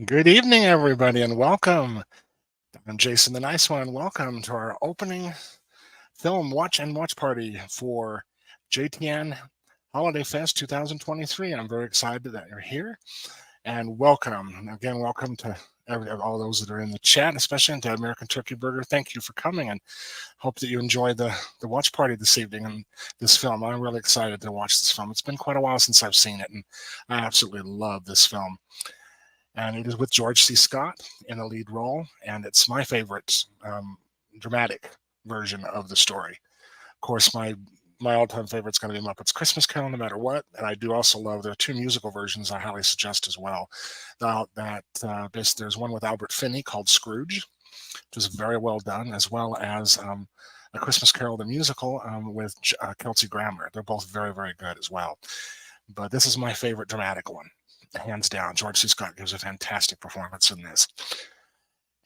Good evening, everybody, and welcome. I'm Jason the Nice One. Welcome to our opening film watch party for JTN Holiday Fest 2023. I'm very excited that you're here, and welcome again. Welcome to all those that are in the chat, especially to American Turkey Burger. Thank you for coming, and hope that you enjoy the watch party this evening and this film. I'm really excited to watch this film. It's been quite a while since I've seen it, and I absolutely love this film. And it is with George C. Scott in the lead role, and it's my favorite dramatic version of the story. Of course, my all-time favorite is going to be Muppets Christmas Carol, no matter what. And I do also love there are two musical versions I highly suggest as well. There's one with Albert Finney called Scrooge, which is very well done, as well as A Christmas Carol the musical with Kelsey Grammer. They're both very, very good as well. But this is my favorite dramatic one, hands down. George C. Scott gives a fantastic performance in this.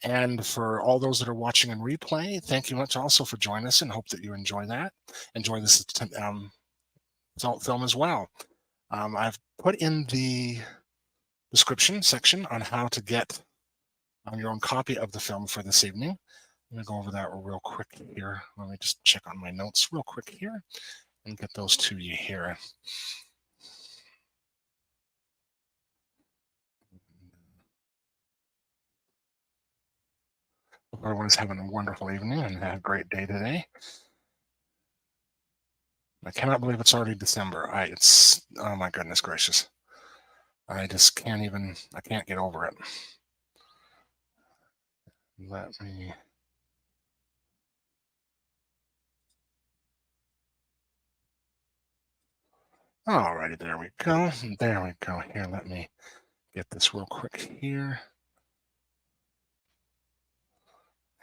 And for all those that are watching in replay, thank you much also for joining us, and hope that you enjoy this film as well. I've put in the description section on how to get your own copy of the film for this evening. I'm going to go over that real quick here. Let me just check on my notes real quick here and get those to you here. Hope everyone's having a wonderful evening and a great day today. I cannot believe it's already December. Oh my goodness gracious. I just I can't get over it. Let me. Alrighty, there we go. There we go. Here, let me get this real quick here.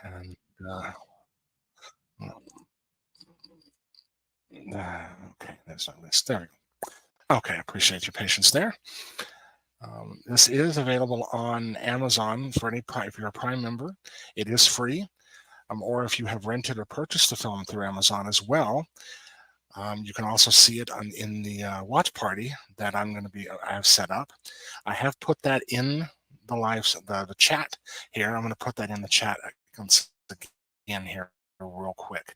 And okay, there's not this. There we go. Okay, I appreciate your patience there. This is available on Amazon for if you're a Prime member. It is free, or if you have rented or purchased the film through Amazon as well. You can also see it in the watch party that I have set up. I have put that in the chat here. I'm going to put that in the chat again here real quick.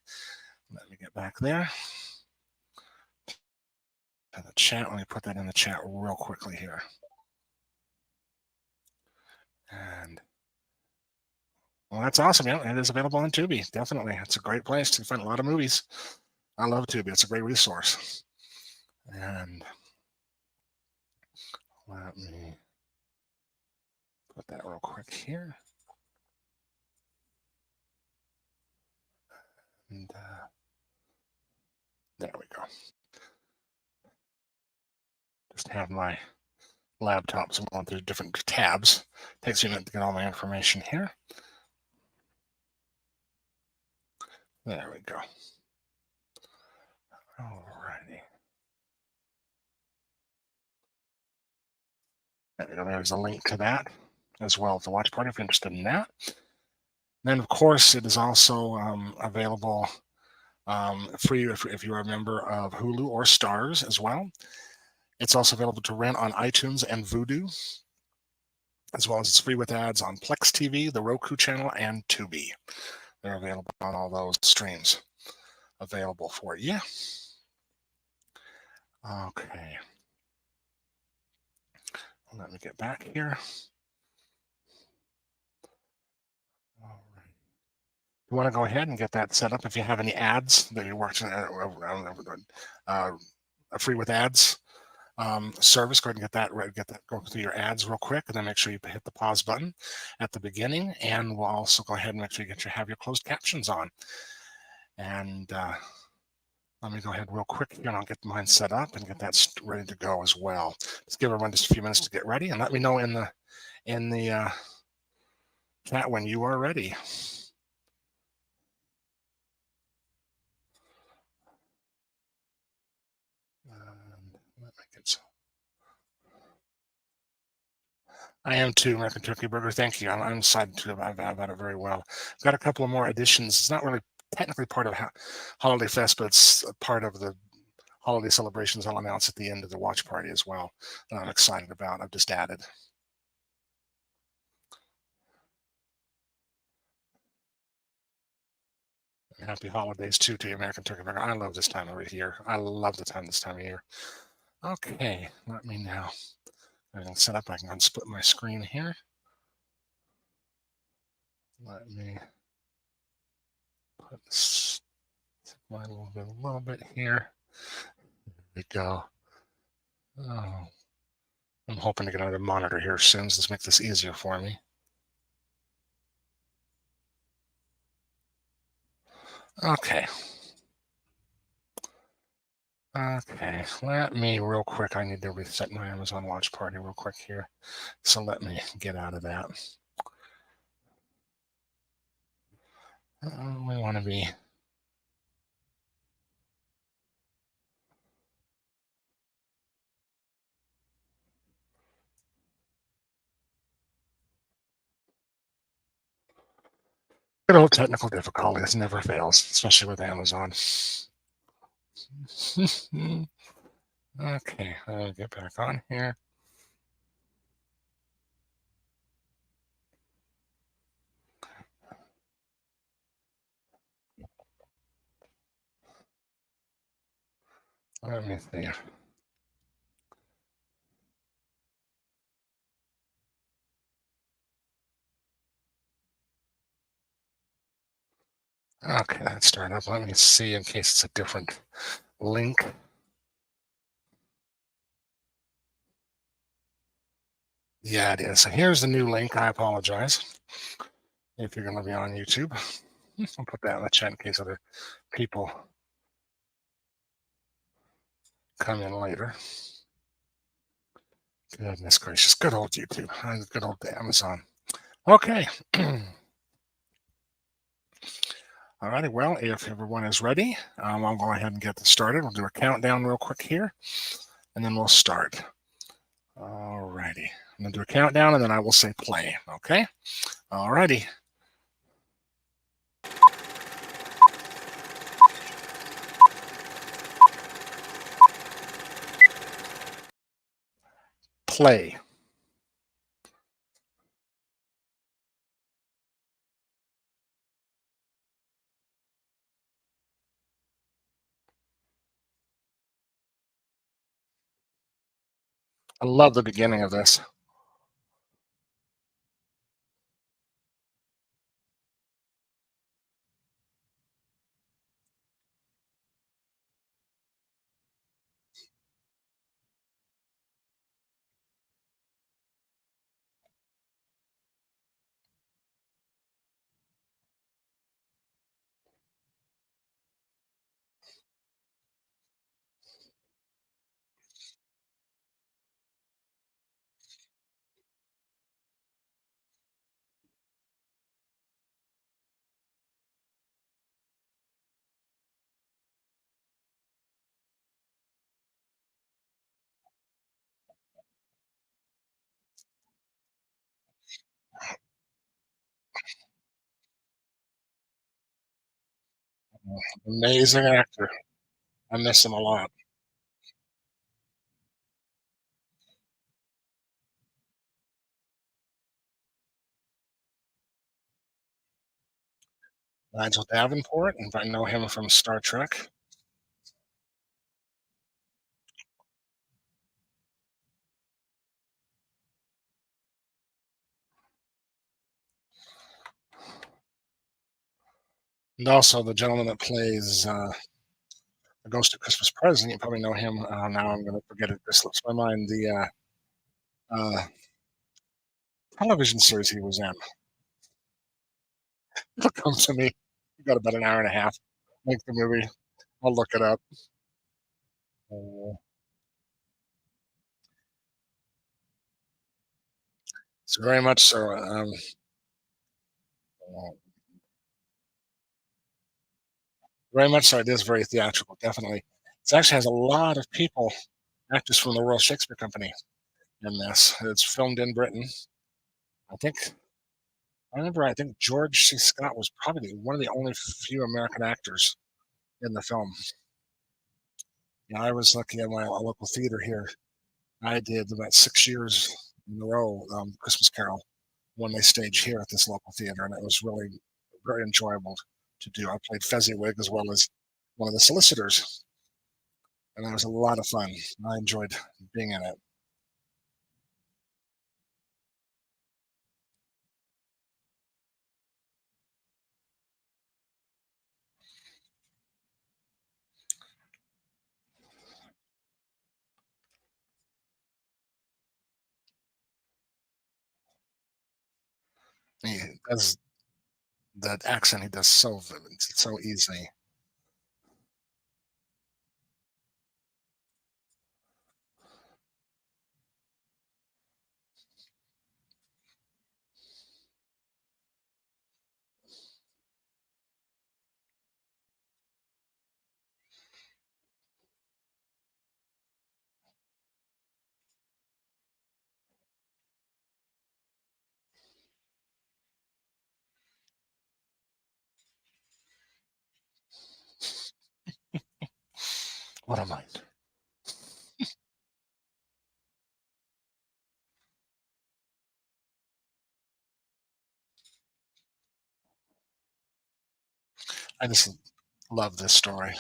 Let me get back there to the chat. Let me put that in the chat real quickly here. And well, that's awesome. Yeah, it is available on Tubi. Definitely, it's a great place to find a lot of movies. I love Tubi. It's a great resource. And let me put that real quick here. And there we go. Just have my laptop, so I'm going through different tabs. Takes me a minute to get all my information here. There we go. Alrighty. There we go. There's a link to that as well as the watch party if you're interested in that. Then, of course, it is also available free if you're a member of Hulu or Stars as well. It's also available to rent on iTunes and VUDU, as well as it's free with ads on PLEX TV, the ROKU channel, and Tubi. They're available on all those streams available for you. Okay. Let me get back here. All right. You want to go ahead and get that set up if you have any ads that you're watching free with ads service. Go ahead and get that go through your ads real quick, and then make sure you hit the pause button at the beginning, and we'll also go ahead and make sure you have your closed captions on. And let me go ahead real quick here, and I'll get mine set up and get that ready to go as well. Just give everyone just a few minutes to get ready, and let me know in the chat when you are ready. I am too, American Turkey Burger. Thank you. I'm excited to have it very well. I've got a couple of more additions. It's not really technically part of Holiday Fest, but it's a part of the holiday celebrations I'll announce at the end of the watch party as well that I'm excited about. I've just added. Happy holidays too to the American Turkey Burger. I love this time of year. I love this time of year. Okay, let me now. I can set up. I can unsplit my screen here. Let me put this a little bit here. There we go. Oh, I'm hoping to get another monitor here soon. So let's make this easier for me. Okay. Okay, let me real quick. I need to reset my Amazon Watch Party real quick here. So let me get out of that. We want to be. Good old technical difficulties never fails, especially with Amazon. Okay, I'll get back on here. Let me see. Okay, that started up. Let me see in case it's a different link. Yeah, it is. So here's the new link. I apologize if you're going to be on YouTube. I'll put that in the chat in case other people come in later. Goodness gracious. Good old YouTube. Good old Amazon. Okay. Alrighty, well, if everyone is ready, I'll go ahead and get this started. We'll do a countdown real quick here, and then we'll start. Alrighty, I'm gonna do a countdown, and then I will say play, okay? Alrighty. Play. I love the beginning of this. Amazing actor. I miss him a lot. Nigel Davenport, and I know him from Star Trek. And also the gentleman that plays the Ghost of Christmas Present. You probably know him. Now I'm going to forget it. This slips my mind. The uh, television series he was in. It'll come to me. We got about an hour and a half. Make the movie. I'll look it up. Uh, so very much so. Uh, very much so. It is very theatrical. Definitely. It actually has a lot of people, actors from the Royal Shakespeare Company in this. It's filmed in Britain. I think. I remember. I think George C. Scott was probably one of the only few American actors in the film. Yeah, I was lucky at my local theater here. I did about 6 years in a row, Christmas Carol, when they staged here at this local theater, and it was really very enjoyable to do. I played Fezziwig as well as one of the solicitors, and that was a lot of fun. I enjoyed being in it. He does that accent. He does so easy. What a mind! I just love this story.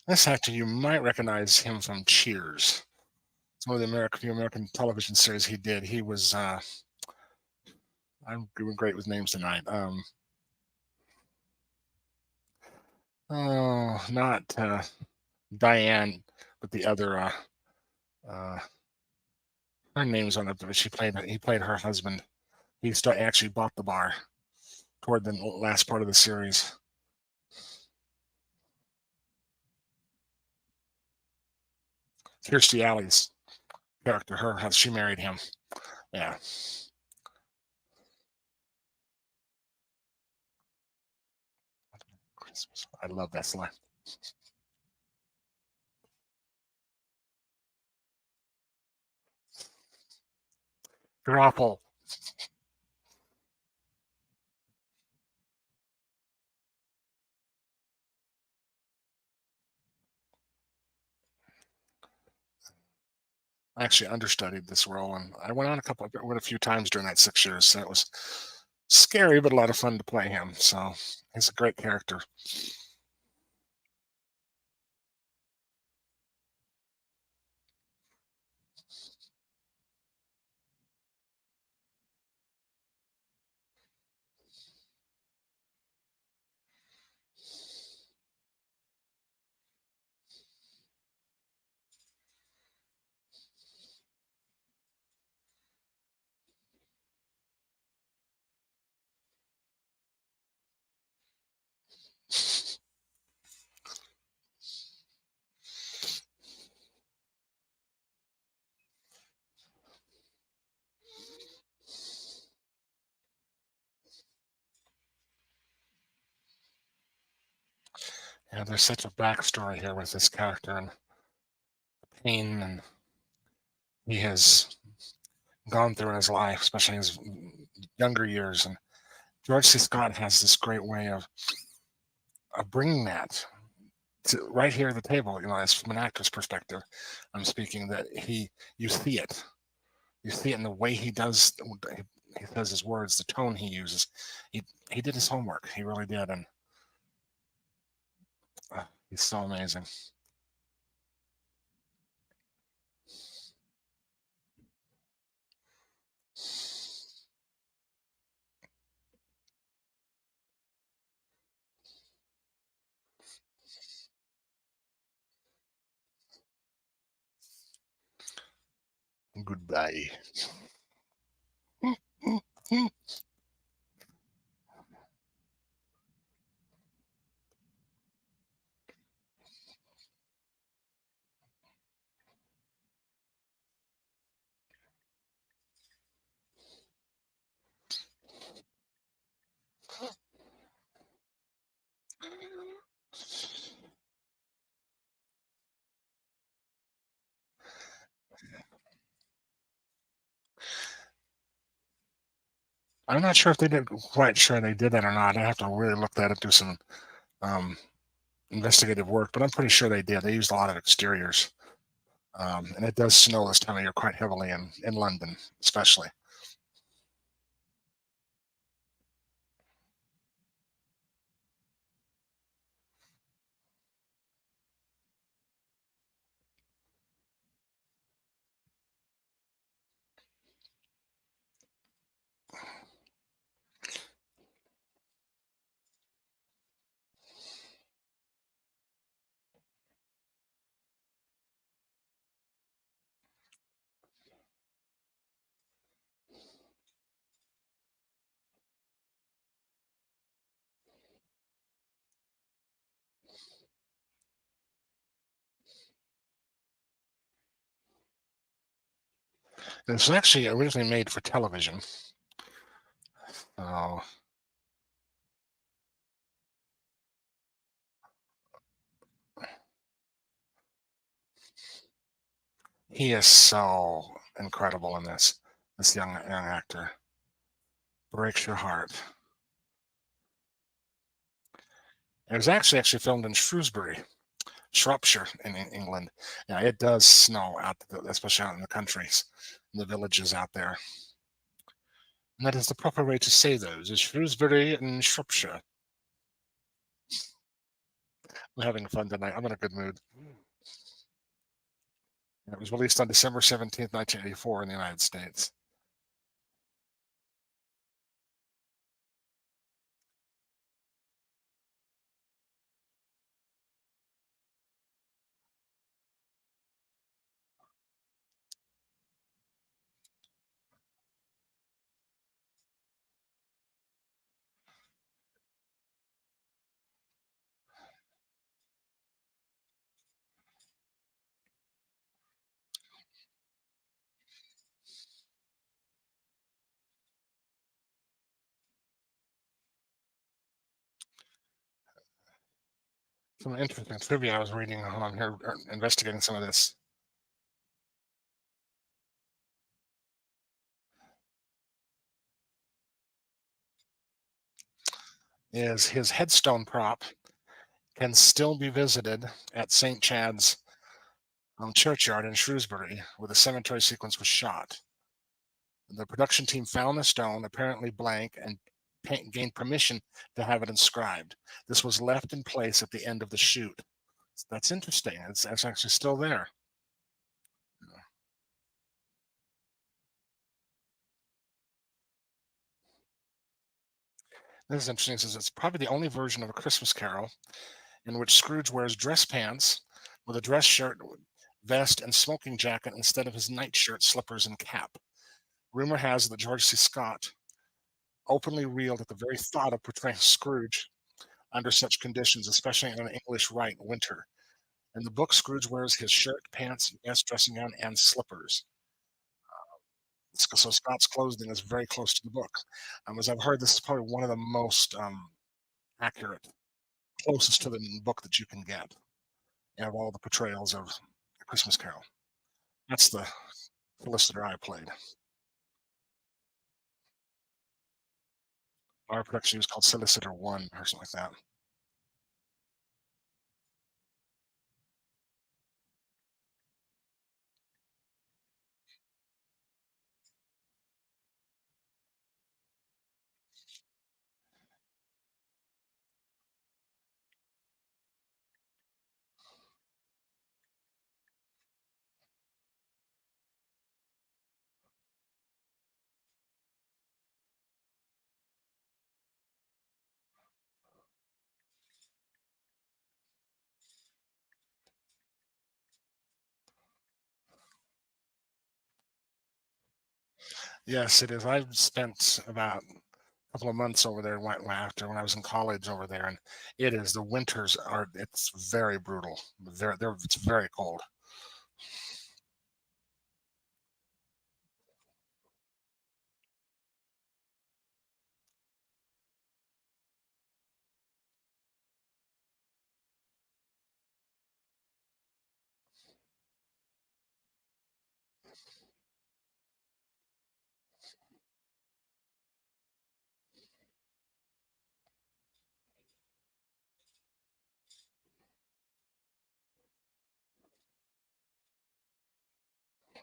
This actor, you might recognize him from Cheers. It's one of the few American television series he did. He was I'm doing great with names tonight. Oh, not Diane, but the other. Uh, her name's on it, but he played her husband. Actually bought the bar toward the last part of the series. Kirstie Alley's character, she married him. Yeah, Christmas. I love that line. You're awful. I actually understudied this role, and I went a few times during that 6 years. So it was scary, but a lot of fun to play him. So he's a great character. Yeah, there's such a backstory here with this character and pain and he has gone through in his life, especially in his younger years. And George C. Scott has this great way of bringing that to right here at the table. As from an actor's perspective, I'm speaking that you see it, in the way he says his words, the tone he uses. He he did his homework. He really did, and he's so amazing. Goodbye. I'm not sure if they did quite sure they did that or not. I have to really look that up, do some um, investigative work, but I'm pretty sure they did. They used a lot of exteriors. And it does snow this time of year quite heavily in London, especially. It was actually originally made for television. Oh, he is so incredible in this. This young actor breaks your heart. It was actually filmed in Shrewsbury, Shropshire, in England. Yeah, it does snow out, especially out in the countries, in the villages out there. And that is the proper way to say those, is Shrewsbury and Shropshire. I'm having fun tonight. I'm in a good mood. It was released on December 17th, 1984 in the United States. Some interesting trivia I was reading on here, investigating some of this, is his headstone prop can still be visited at St. Chad's churchyard in Shrewsbury, where the cemetery sequence was shot. The production team found the stone, apparently blank, and gained permission to have it inscribed. This was left in place at the end of the shoot. That's interesting. It's actually still there. This is interesting since it's probably the only version of A Christmas Carol in which Scrooge wears dress pants with a dress shirt, vest, and smoking jacket instead of his nightshirt, slippers, and cap. Rumor has it that George C. Scott openly reeled at the very thought of portraying Scrooge under such conditions, especially in an English right winter. In the book, Scrooge wears his shirt, pants, vest, dressing gown, and slippers. So Scott's clothing is very close to the book. As I've heard, this is probably one of the most accurate, closest to the book that you can get out of all the portrayals of A Christmas Carol. That's the solicitor I played. Our production was called Solicitor One or something like that. Yes, it is. I've spent about a couple of months over there after when I was in college over there, and it is the winters are it's very brutal. It's very cold.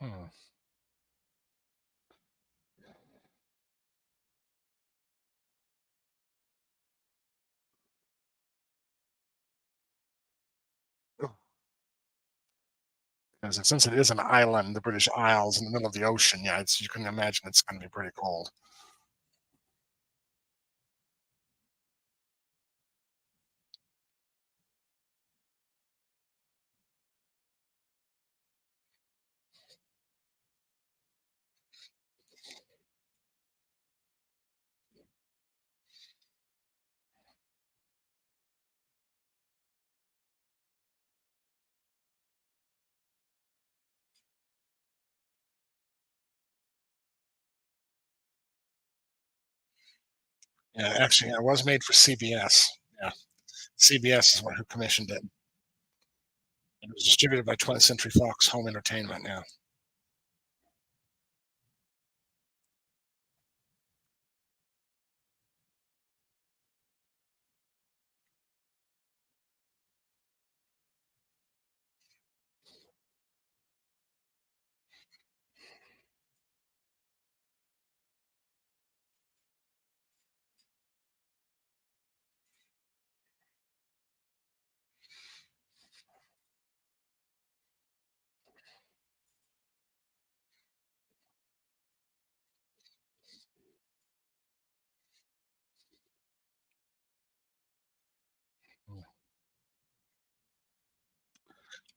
Hmm. 'Cause since it is an island, the British Isles in the middle of the ocean, yeah, it's you can imagine it's gonna be pretty cold. Yeah, actually, it was made for CBS. Yeah, CBS is who commissioned it. It was distributed by 20th Century Fox Home Entertainment, yeah.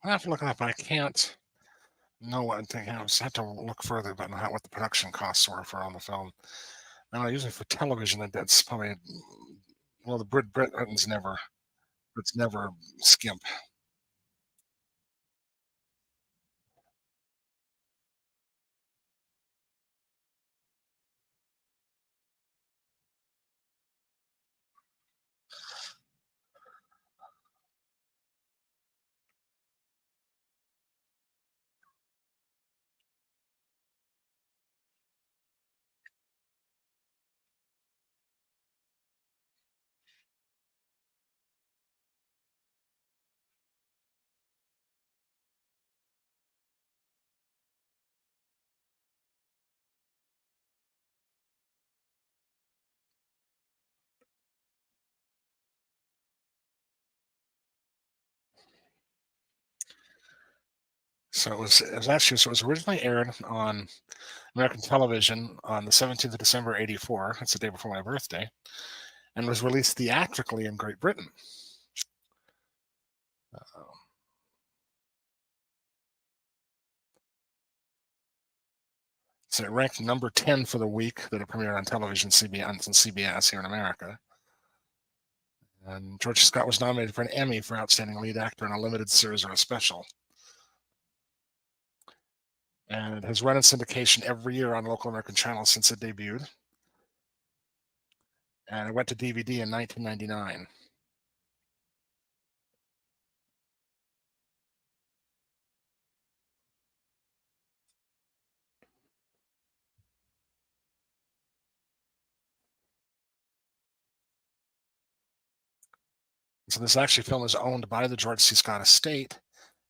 I have to look it up. I can't know what I'm thinking. I just have to look further about how what the production costs were for on the film. And usually for television, that's probably well, the Britain's never it's never skimp. So it was originally aired on American television on the 17th of December '84. That's the day before my birthday, and was released theatrically in Great Britain. Uh, so it ranked number 10 for the week that it premiered on television CBS here in America. And George Scott was nominated for an Emmy for Outstanding Lead Actor in a Limited Series or a Special. And it has run in syndication every year on local American channels since it debuted. And it went to DVD in 1999. So this actually film is owned by the George C. Scott estate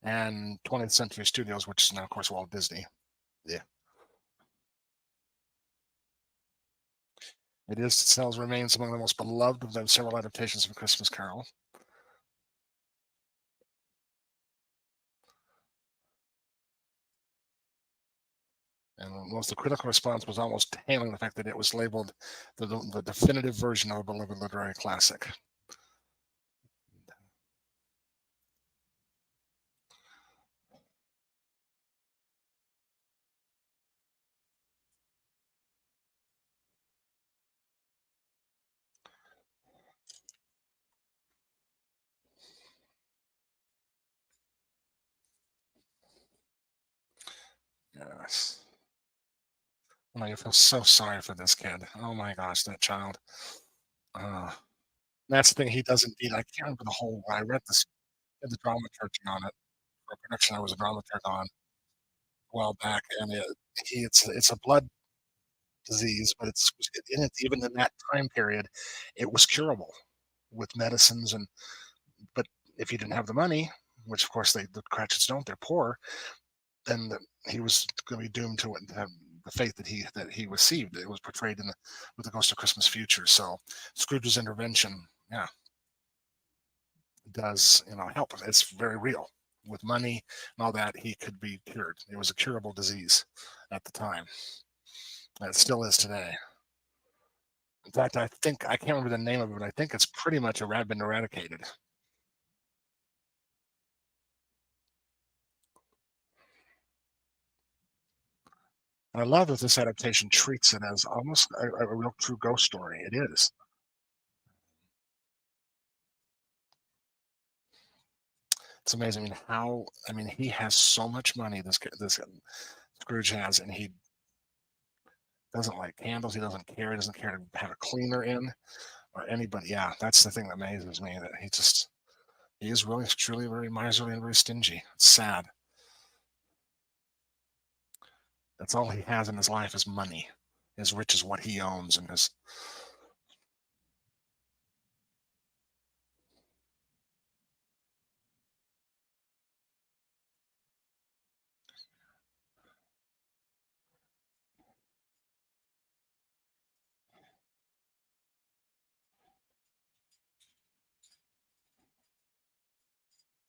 and 20th Century Studios, which is now, of course, Walt Disney. Yeah, it is. It still remains among the most beloved of the several adaptations of A Christmas Carol. And most of the critical response was almost hailing the fact that it was labeled the definitive version of a beloved literary classic. Yes. Oh, you feel so sorry for this kid. Oh my gosh, that child. Uh, that's the thing. He doesn't need. I can't remember the whole. I read this in the dramaturgy on it for a production I was a dramaturg on a while back, and it's a blood disease, but it's in it even in that time period, it was curable with medicines and but if you didn't have the money, which of course the Cratchits don't, they're poor, and that he was going to be doomed to it. The fate that he received. It was portrayed in the with the Ghost of Christmas Future. So Scrooge's intervention, yeah, does help. It's very real. With money and all that, he could be cured. It was a curable disease at the time. And it still is today. In fact, I can't remember the name of it, but I think it's pretty much been eradicated. And I love that this adaptation treats it as almost a real true ghost story. It is. It's amazing. I mean, he has so much money. This Scrooge has, and he doesn't like candles. He doesn't care. He doesn't care to have a cleaner in or anybody. Yeah, that's the thing that amazes me. That he is really truly very miserly and very stingy. It's sad. That's all he has in his life is money. As rich as what he owns and his.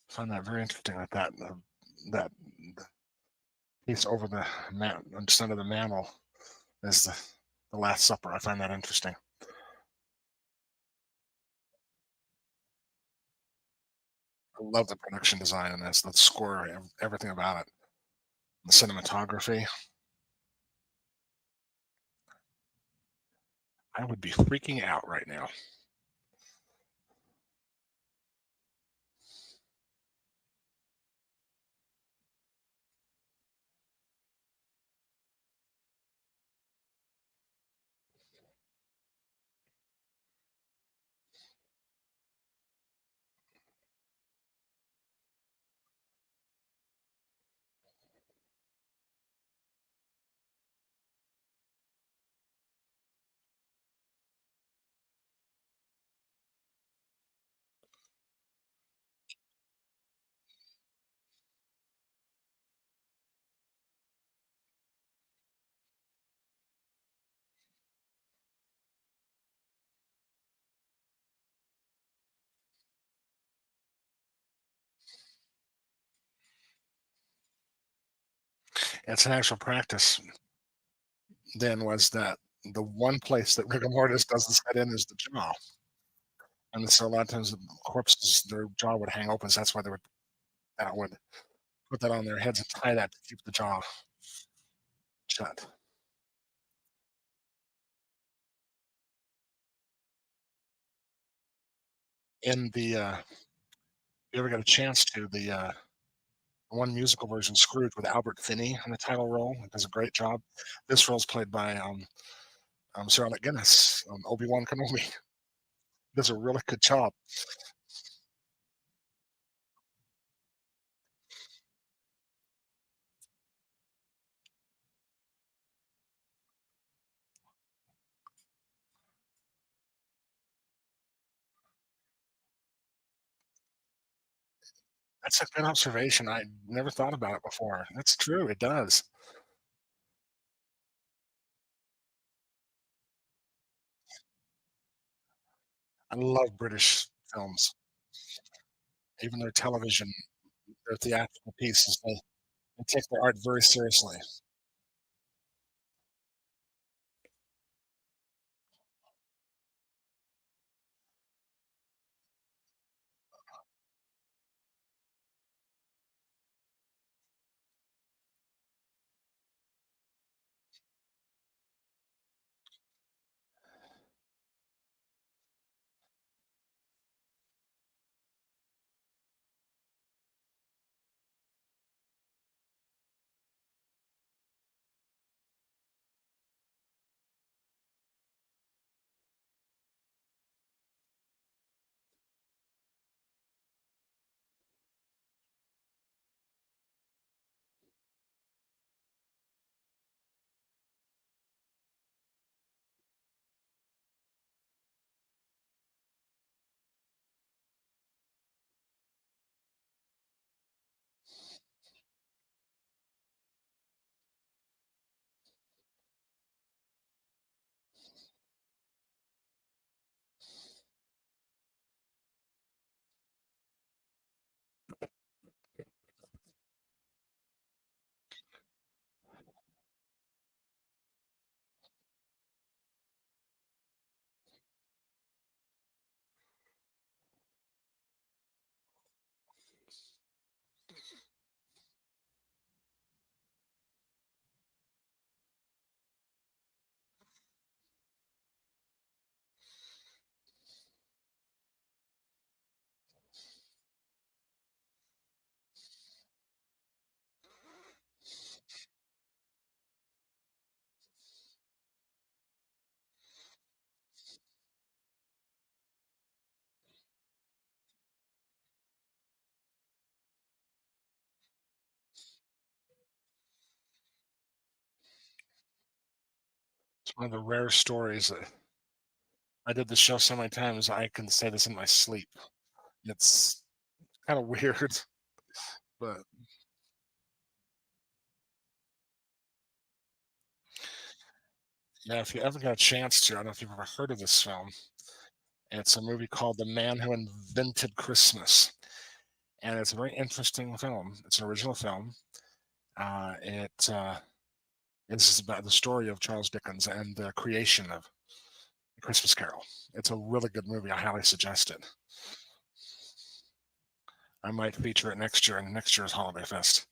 I find that very interesting. That piece over the man, just under the mantle is the Last Supper. I find that interesting. I love the production design in this, the score, everything about it, the cinematography. I would be freaking out right now. It's an actual practice. Then was that the one place that rigor mortis doesn't set in is the jaw, and so a lot of times the corpses, their jaw would hang open. So that's why would put that on their heads and tie that to keep the jaw shut. In the you ever got a chance to the one musical version, Scrooge, with Albert Finney in the title role, he does a great job. This role is played by Sir Alec Guinness, Obi-Wan Kenobi. Does a really good job. That's a good observation. I never thought about it before. That's true. It does. I love British films, even their television, their theatrical pieces. They take their art very seriously. One of the rare stories that I did the show so many times I can say this in my sleep. It's kind of weird, but yeah, if you ever get a chance to, I don't know if you've ever heard of this film. It's a movie called The Man Who Invented Christmas, and it's a very interesting film. It's an original film. It is about the story of Charles Dickens and the creation of The Christmas Carol. It's a really good movie. I highly suggest it. I might feature it next year in next year's Holiday Fest.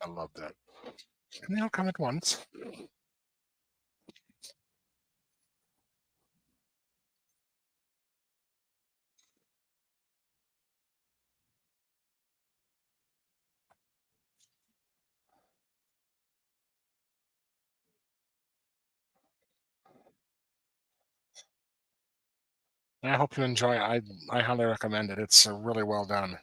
I love that. And they all come at once. I hope you enjoy it. I highly recommend it. It's really well done.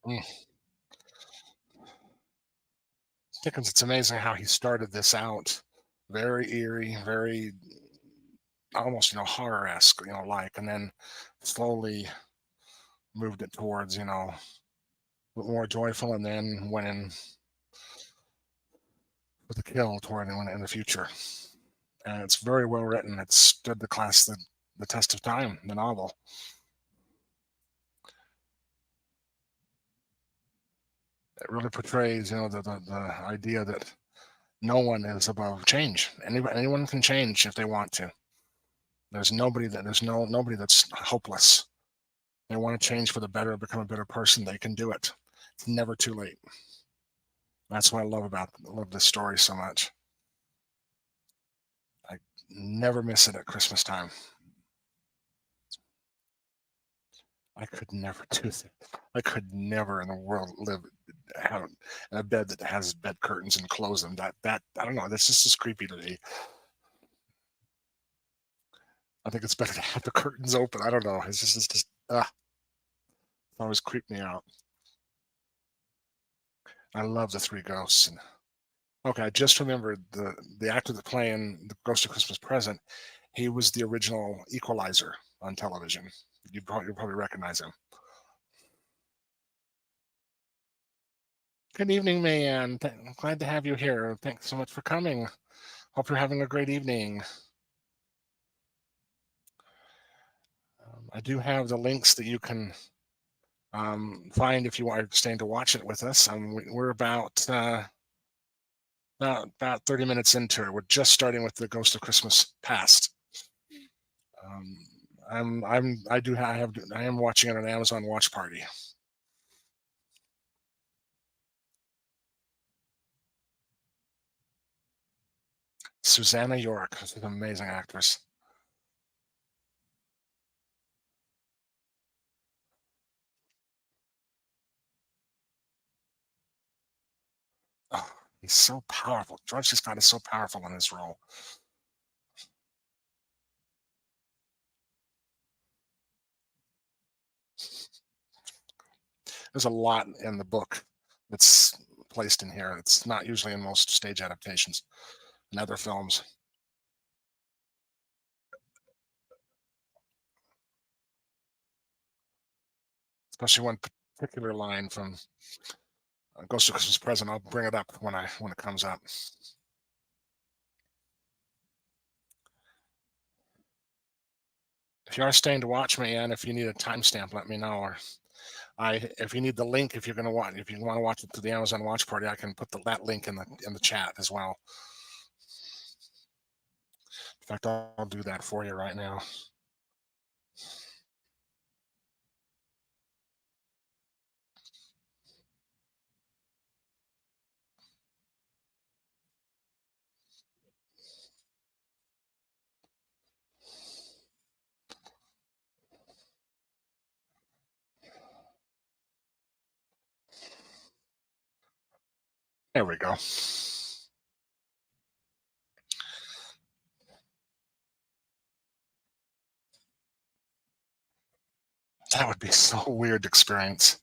Mm. Dickens, it's amazing how he started this out. Very eerie, very almost, horror-esque, like, and then slowly moved it towards, a little more joyful, and then went in with a kill toward in the future. And it's very well written. It stood the test of time, the novel. It really portrays, the idea that no one is above change. Anyone can change if they want to. There's nobody that's hopeless. They want to change for the better, become a better person. They can do it. It's never too late. That's what I love this story so much. I never miss it at Christmas time. I could never do that. I could never in the world live have in a bed that has bed curtains and close them. That I don't know. That's just as creepy to me. I think it's better to have the curtains open. I don't know. It's just it always creeped me out. I love the Three Ghosts. And okay, I just remembered the actor that playing the Ghost of Christmas Present. He was the original Equalizer on television. You'll probably recognize him. Good evening, Mayan. Glad to have you here. Thanks so much for coming. Hope you're having a great evening. I do have the links that you can find if you are staying to watch it with us. We're about 30 minutes into it. We're just starting with the Ghost of Christmas Past. Um, I am watching it on Amazon Watch Party. Susanna York is an amazing actress. Oh, he's so powerful. George C. Scott is so powerful in this role. There's a lot in the book that's placed in here. It's not usually in most stage adaptations and other films, especially one particular line from Ghost of Christmas Present. I'll bring it up when it comes up. If you are staying to watch me, and if you need a timestamp, let me know. Or if you need the link, if you want to watch it through the Amazon Watch Party, I can put that link in the chat as well. In fact, I'll do that for you right now. There we go. That would be so weird to experience.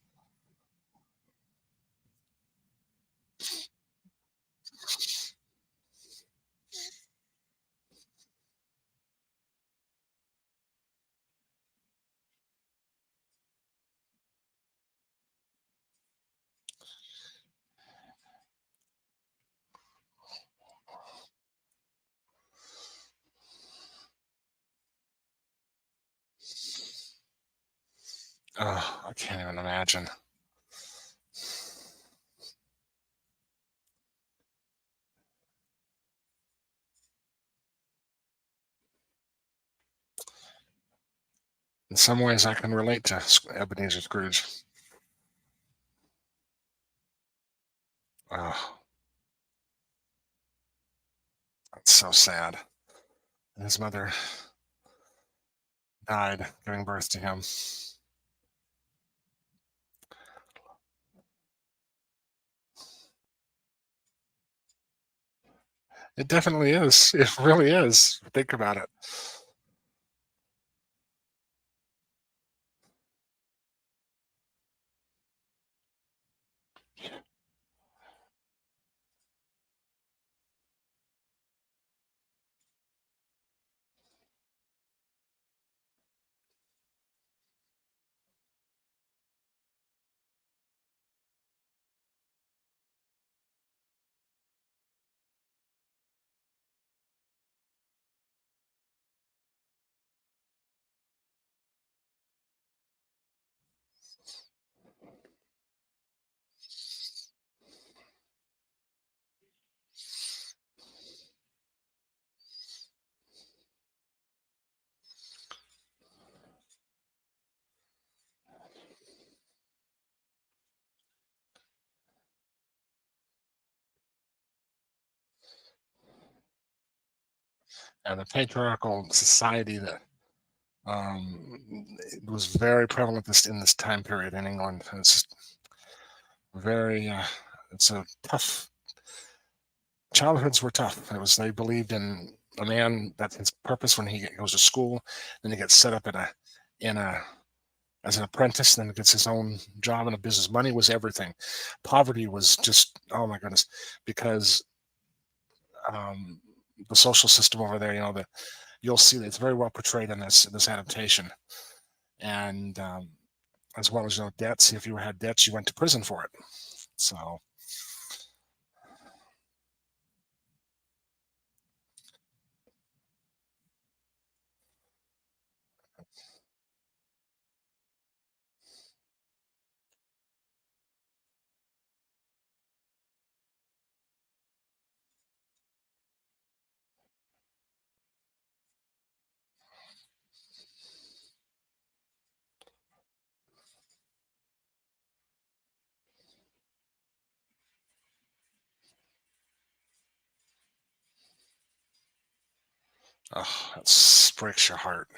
Oh, I can't even imagine. In some ways, I can relate to Ebenezer Scrooge. Oh, that's so sad. His mother died giving birth to him. It definitely is. It really is. Think about it. And the patriarchal society that it was very prevalent in this time period in England. It's very, it's a tough. Childhoods were tough. They believed in a man that his purpose when he goes to school, then he gets set up in a as an apprentice, then gets his own job in a business. Money was everything. Poverty was just, oh my goodness, because um, the social system over there, you'll see that it's very well portrayed in this adaptation, and as well as debts. If you had debts, you went to prison for it. So, oh, that breaks your heart.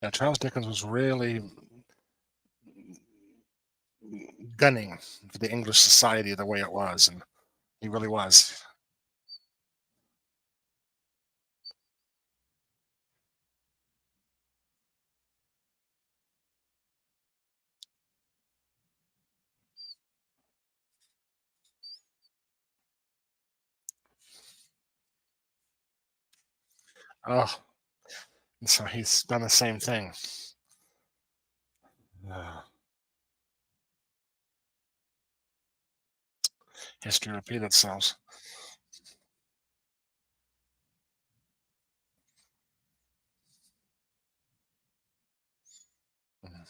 Now, Charles Dickens was really gunning for the English society the way it was, and he really was. Oh, and so he's done the same thing. History repeat itself. Mhm.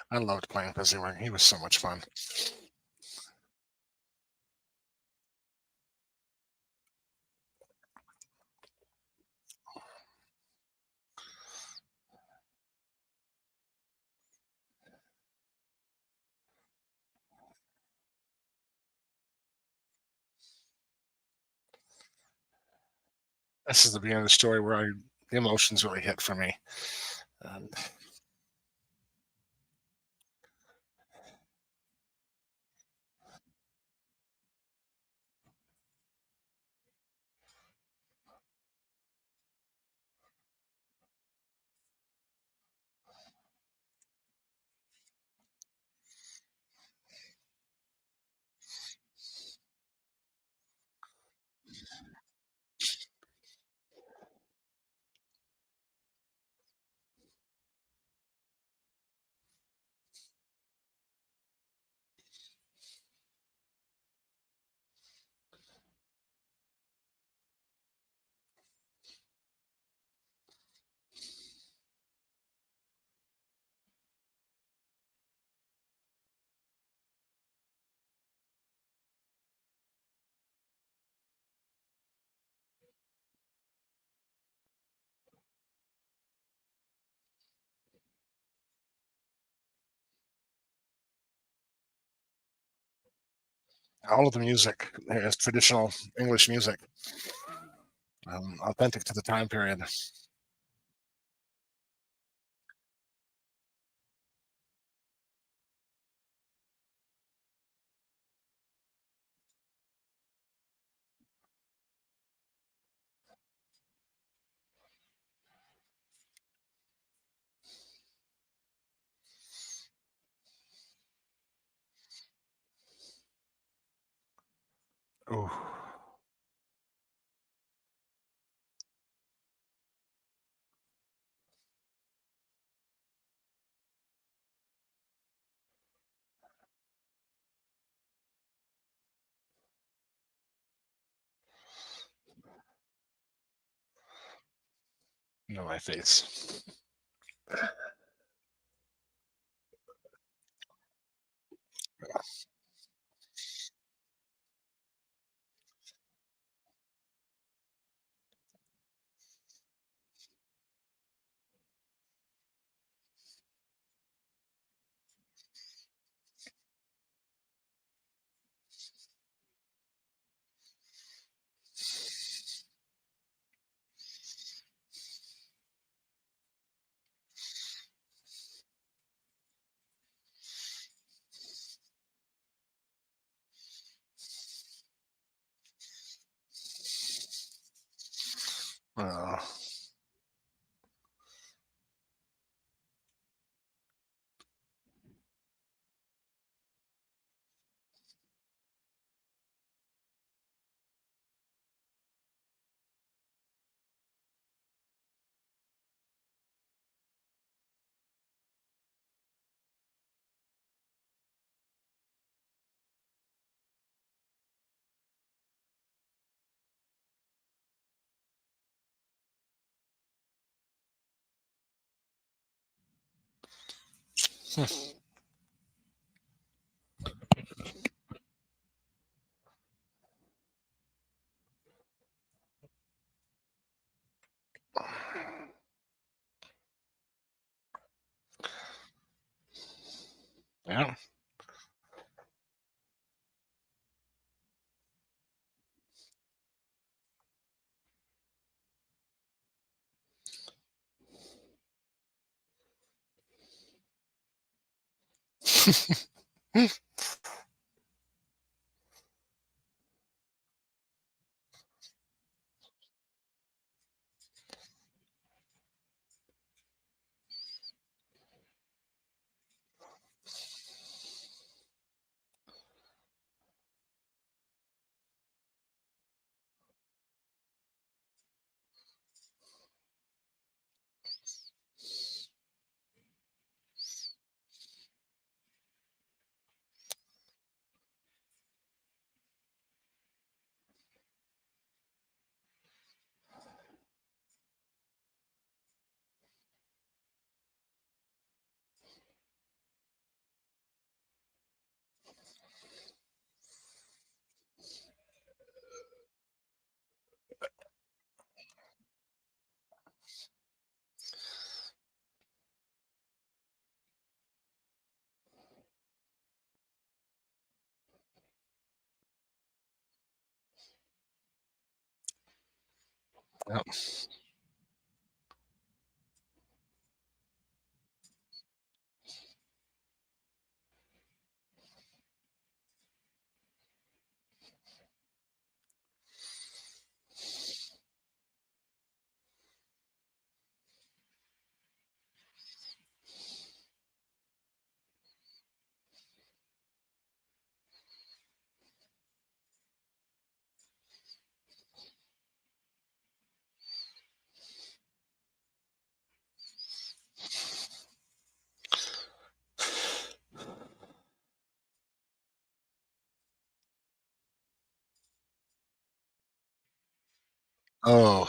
I loved playing Fezziwig. He was so much fun. This is the beginning of the story where the emotions really hit for me. And, all of the music is traditional English music, authentic to the time period. Ooh, no, my face. Uh, yeah. Yep. Oh,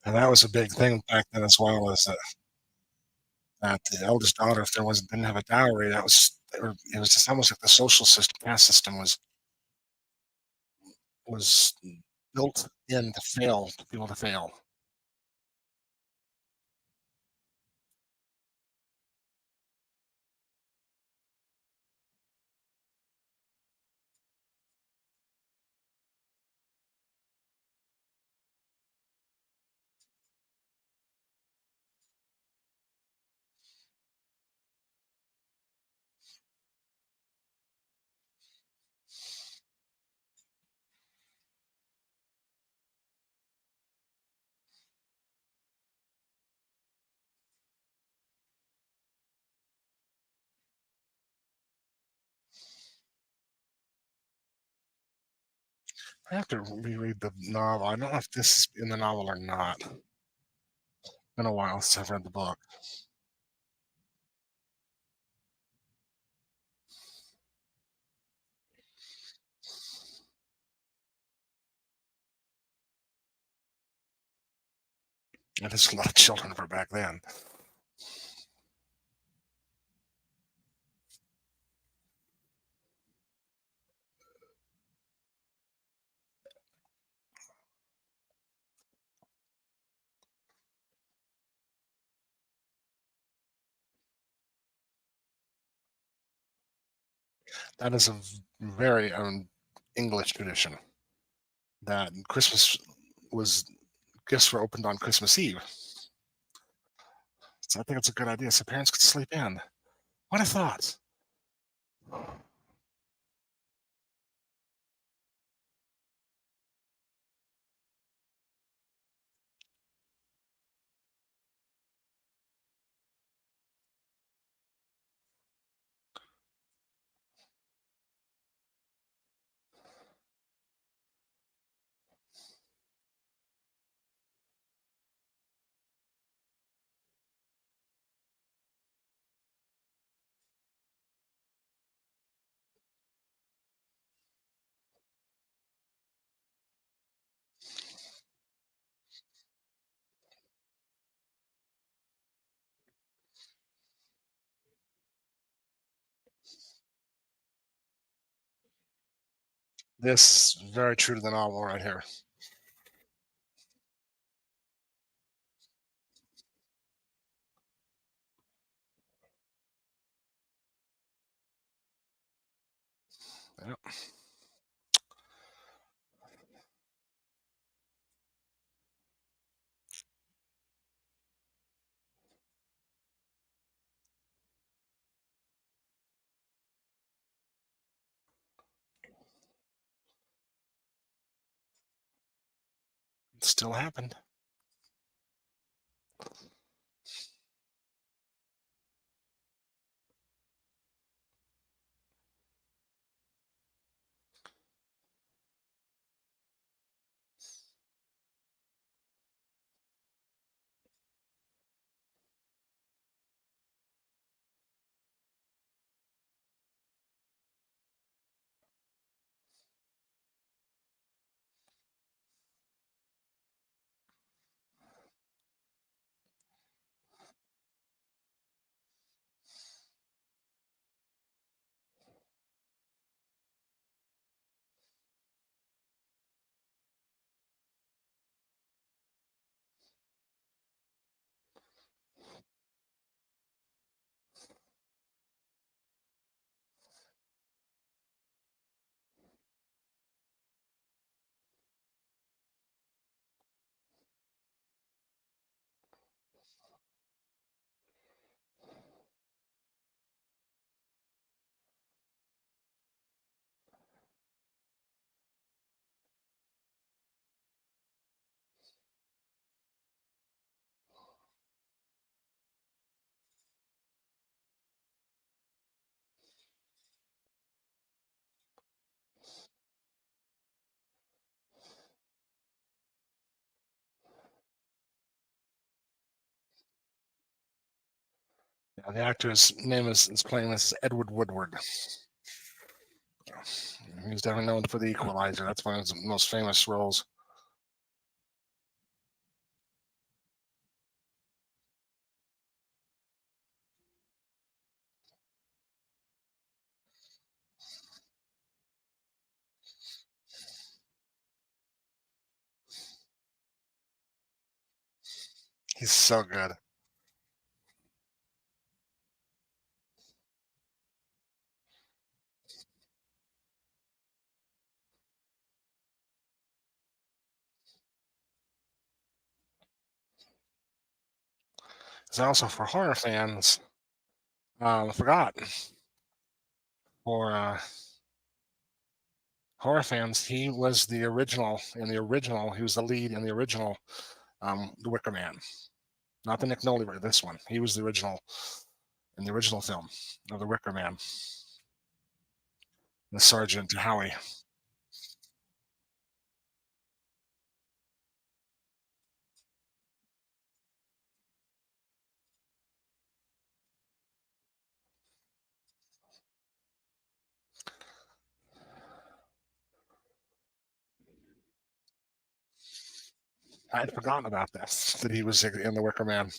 and that was a big thing back then as well, is that the eldest daughter, if there was didn't have a dowry, that was or it was just almost like the social system, caste system was built in to fail to people to fail. I have to reread the novel. I don't know if this is in the novel or not. Been a while since I've read the book. And there's a lot of children for back then. That is a very English tradition that Christmas was gifts were opened on Christmas Eve. So I think it's a good idea so parents could sleep in. What a thought. This is very true to the novel right here. Yep. It still happened. Yeah, the actor's name is playing this is Edward Woodward. He's definitely known for The Equalizer. That's one of his most famous roles. He's so good. It's also for horror fans. I forgot. For horror fans, he was the original. In the original, he was the lead in the original The Wicker Man. Not the Nick Nolte version, this one. He was the original in the original film of The Wicker Man. The Sergeant Howie. I had forgotten about this, that he was in The Wicker Man.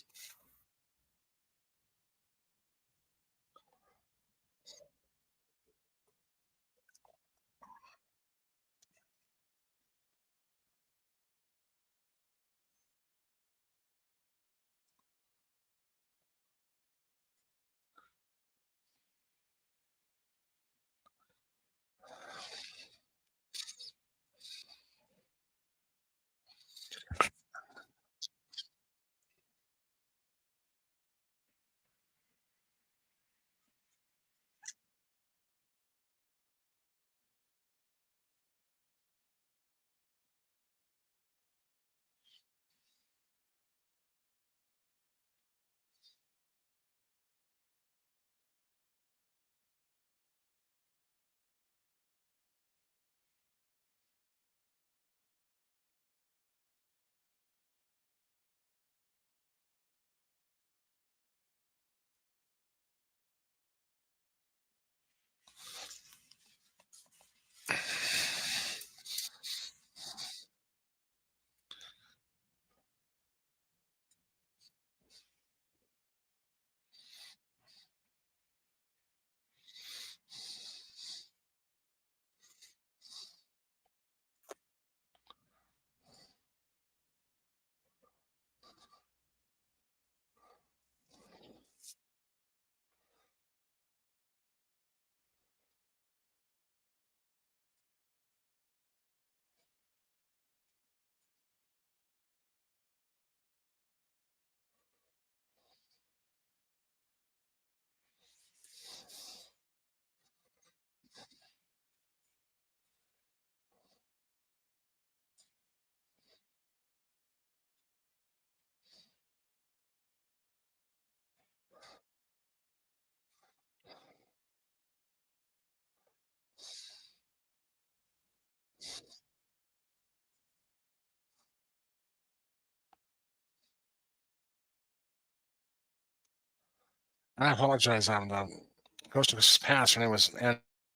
I apologize. Ghost of Christmas Past. Her name was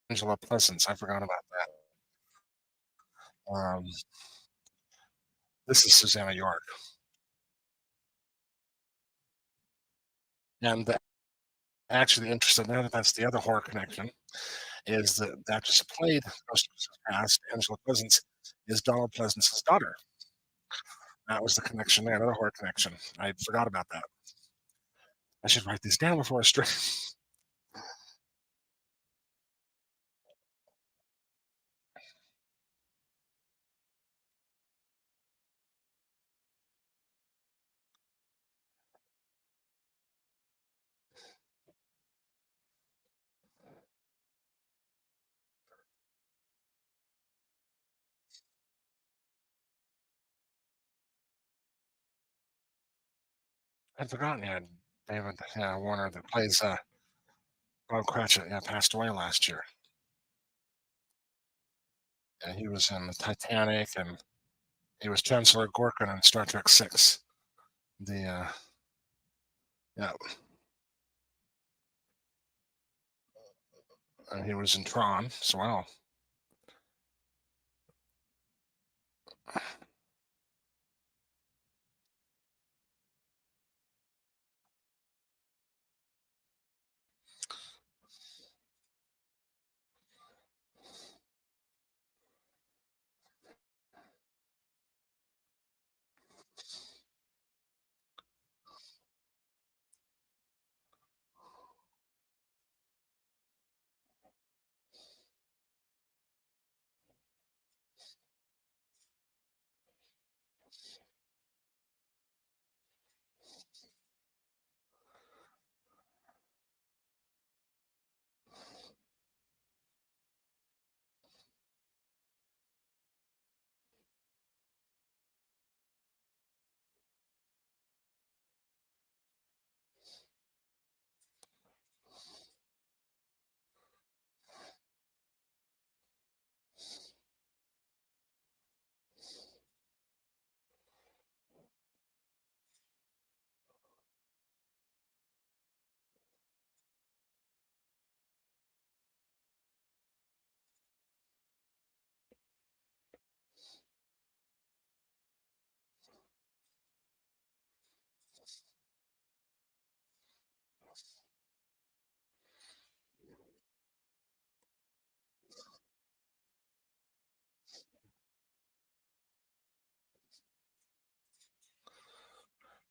Angela Pleasance. I forgot about that. This is Susanna York. And actually, the interesting there, that's the other horror connection, is that the actress who played Ghost of Christmas Past, Angela Pleasance, is Donald Pleasance's daughter. That was the connection there, another horror connection. I forgot about that. I should write these down before I stream. I'd forgotten. Yeah, David Warner that plays Bob Cratchit. Yeah, passed away last year. And he was in the Titanic, and he was Chancellor Gorkin in Star Trek Six. The yeah, and he was in Tron as well.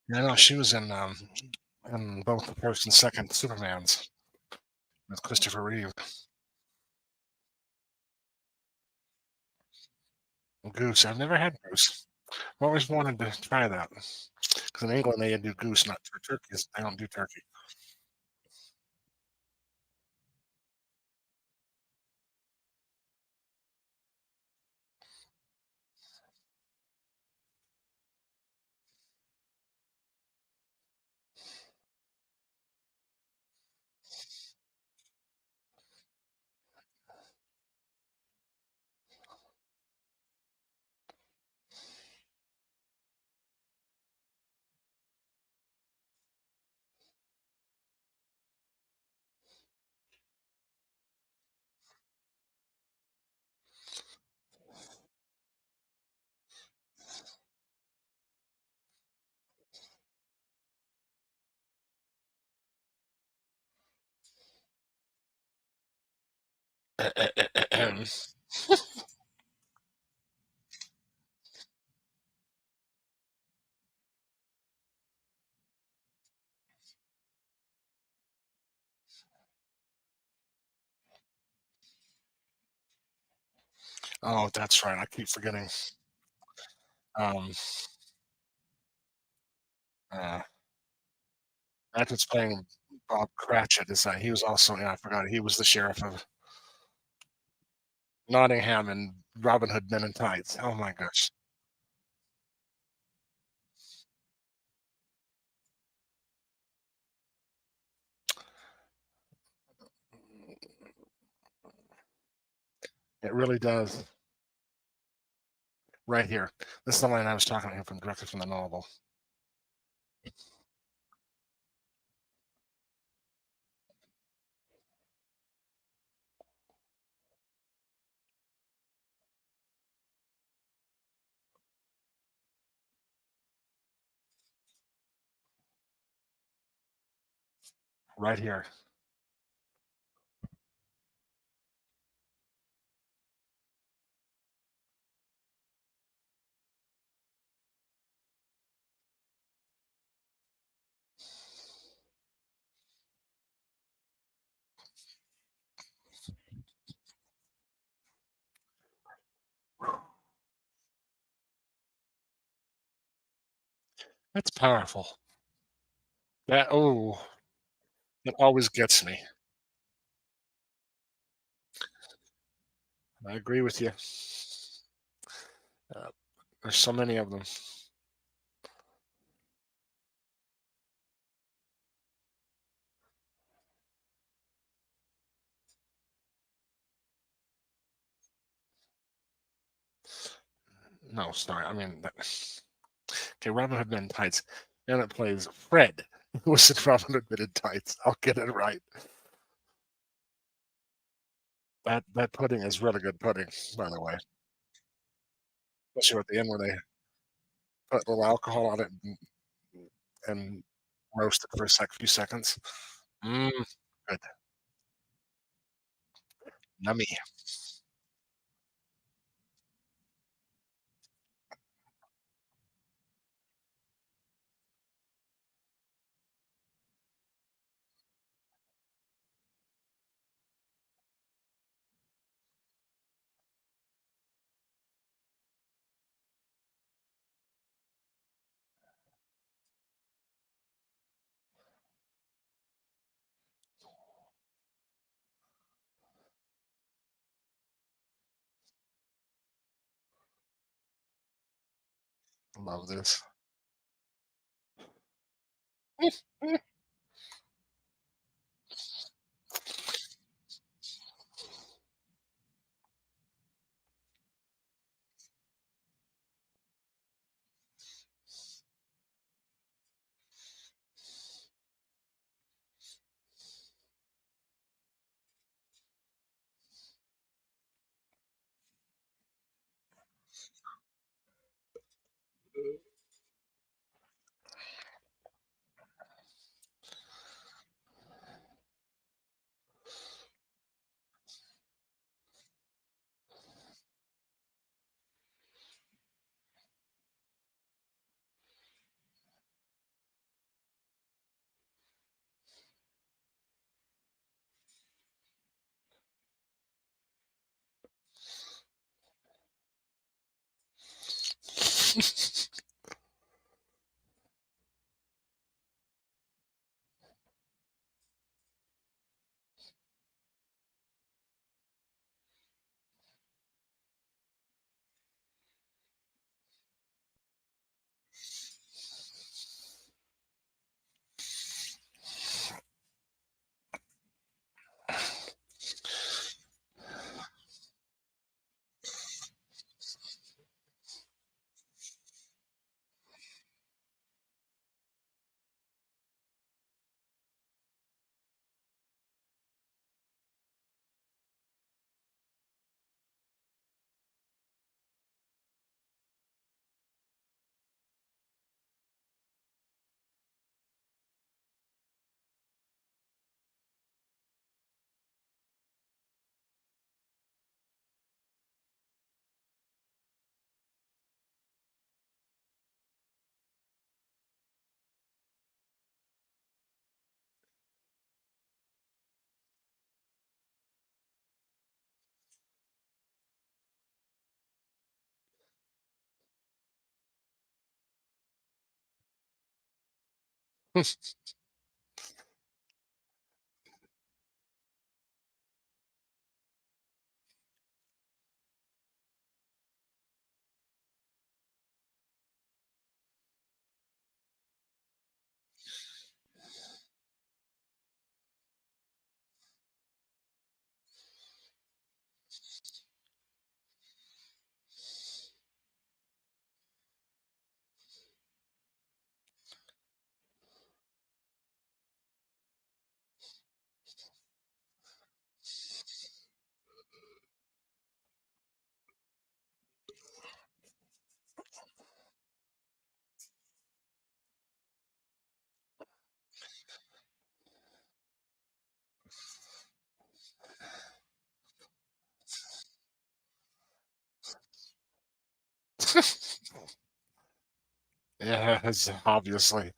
Yeah, no, she was in both the first and second Supermans with Christopher Reeve. Goose. I've never had goose. I've always wanted to try that. Because in England they do goose, not turkeys. They don't do turkey. Oh, that's right. I keep forgetting. Um, uh, actor's playing Bob Cratchit. Is that he was also? Yeah, I forgot. He was the sheriff of Nottingham and Robin Hood Men in Tights. Oh my gosh. It really does. Right here. This is the line I was talking about from directly from the novel. Right here. That's powerful. That it always gets me. I agree with you. Uh, there's so many of them. No, sorry. I mean, okay, Robin Hood Men in Tights, and it plays Fred, who was in Robin Hood Men in Tights. I'll get it right. That pudding is really good pudding, by the way, especially at the end when they put a little alcohol on it and roast it for few seconds. Mm, good. Nummy. Love this. Yes, obviously.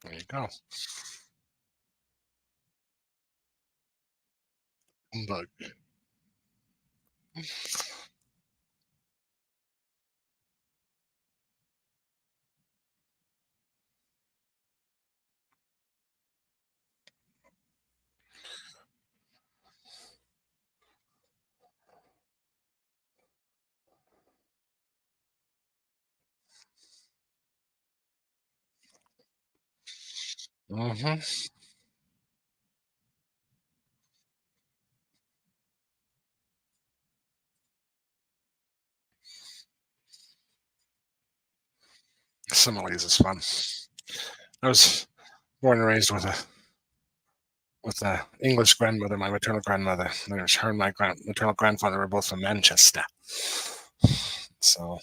There you go. Bug. Hmm. Similes is fun. I was born and raised with a English grandmother, my maternal grandmother. Her and my maternal grandfather were both from Manchester. So,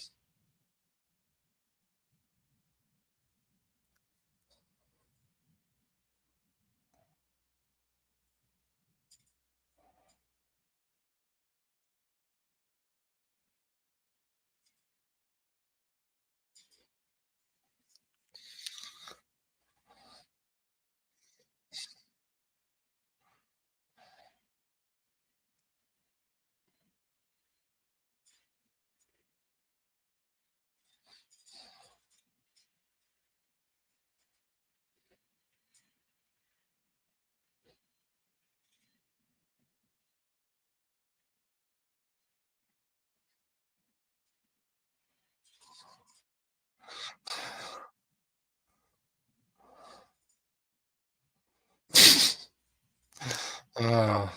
uh,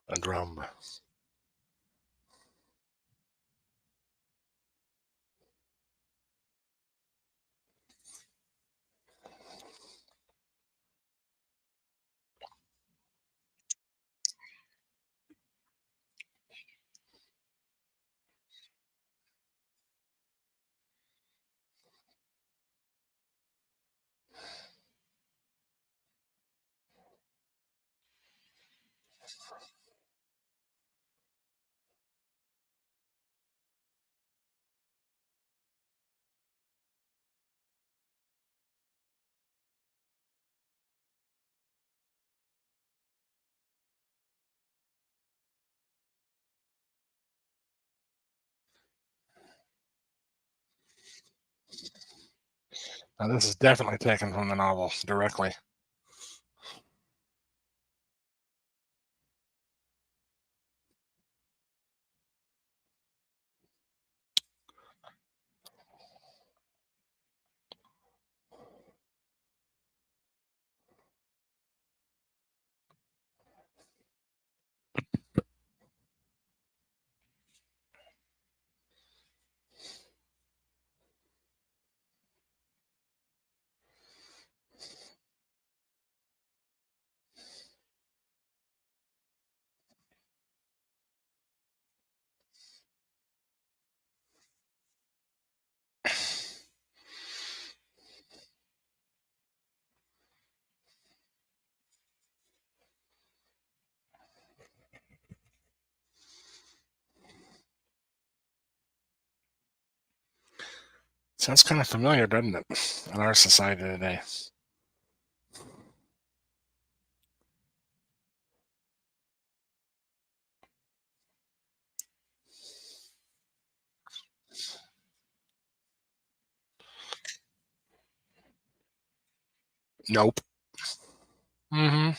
a drum. Now, this is definitely taken from the novel directly. Sounds kind of familiar, doesn't it, in our society today? Nope. Hmm.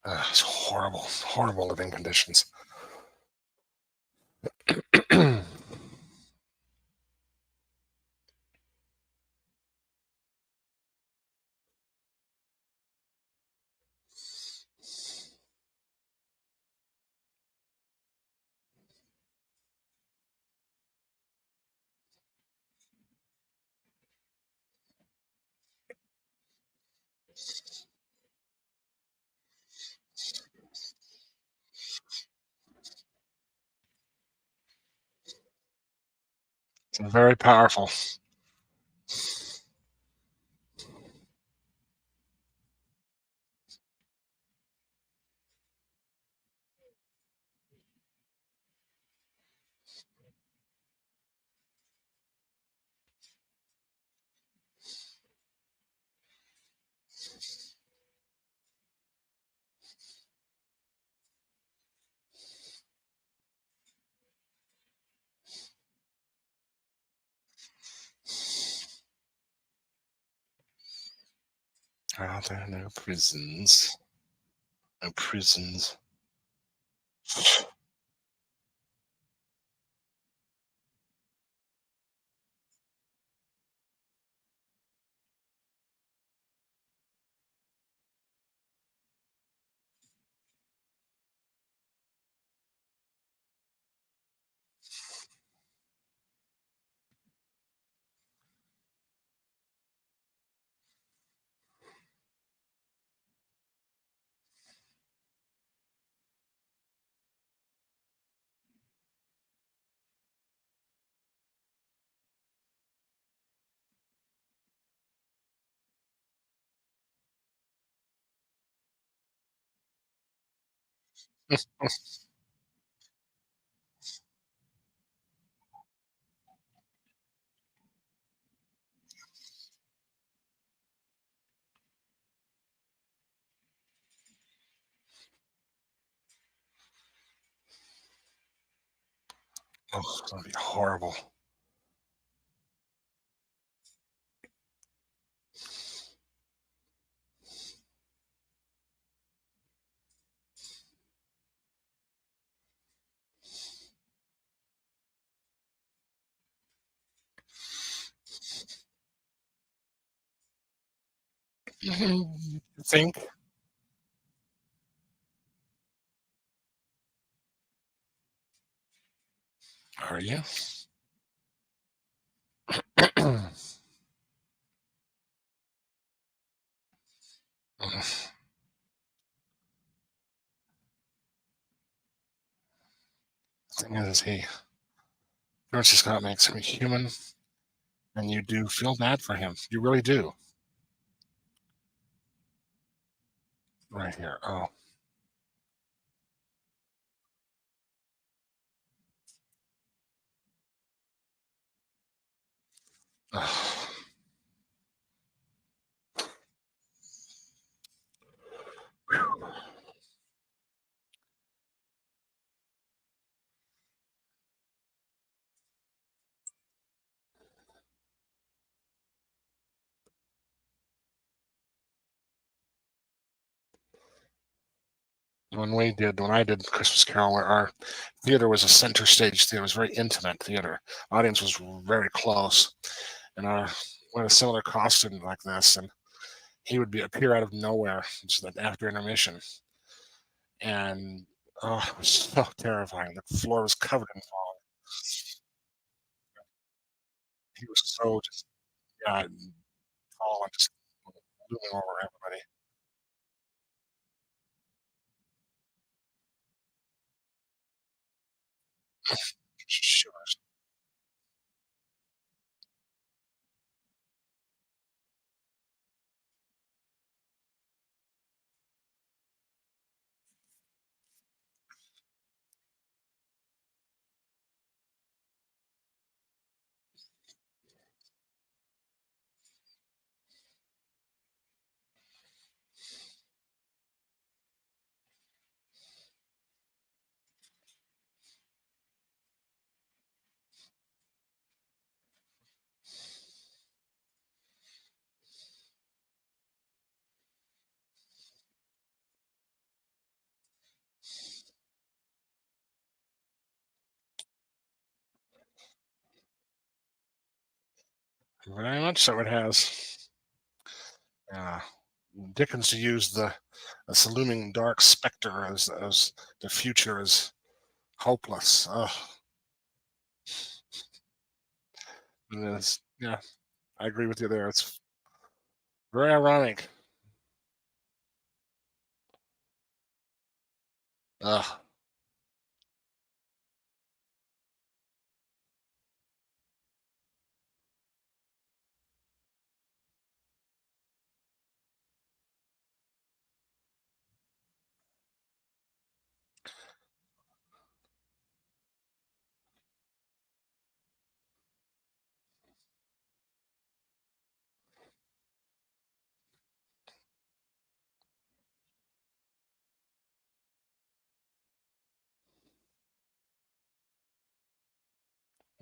It's horrible, horrible living conditions. Very powerful. Are there no prisons? No prisons. Oh, that'd be horrible. You think? Are you? Thing is, he George C. Scott makes him human, and you do feel bad for him. You really do. Right here. Oh. When I did Christmas Carol, our theater was a center stage theater. It was very intimate theater. Audience was very close, and we had a similar costume like this, and he would appear out of nowhere just like after intermission, and oh, it was so terrifying. The floor was covered in fog. He was so just yeah, tall and just looming over everybody. Shivers. Very much so it has. Uh, Dickens used the looming dark specter as the future is hopeless. Ugh, it is. Yeah, I agree with you there. It's very ironic. Ugh,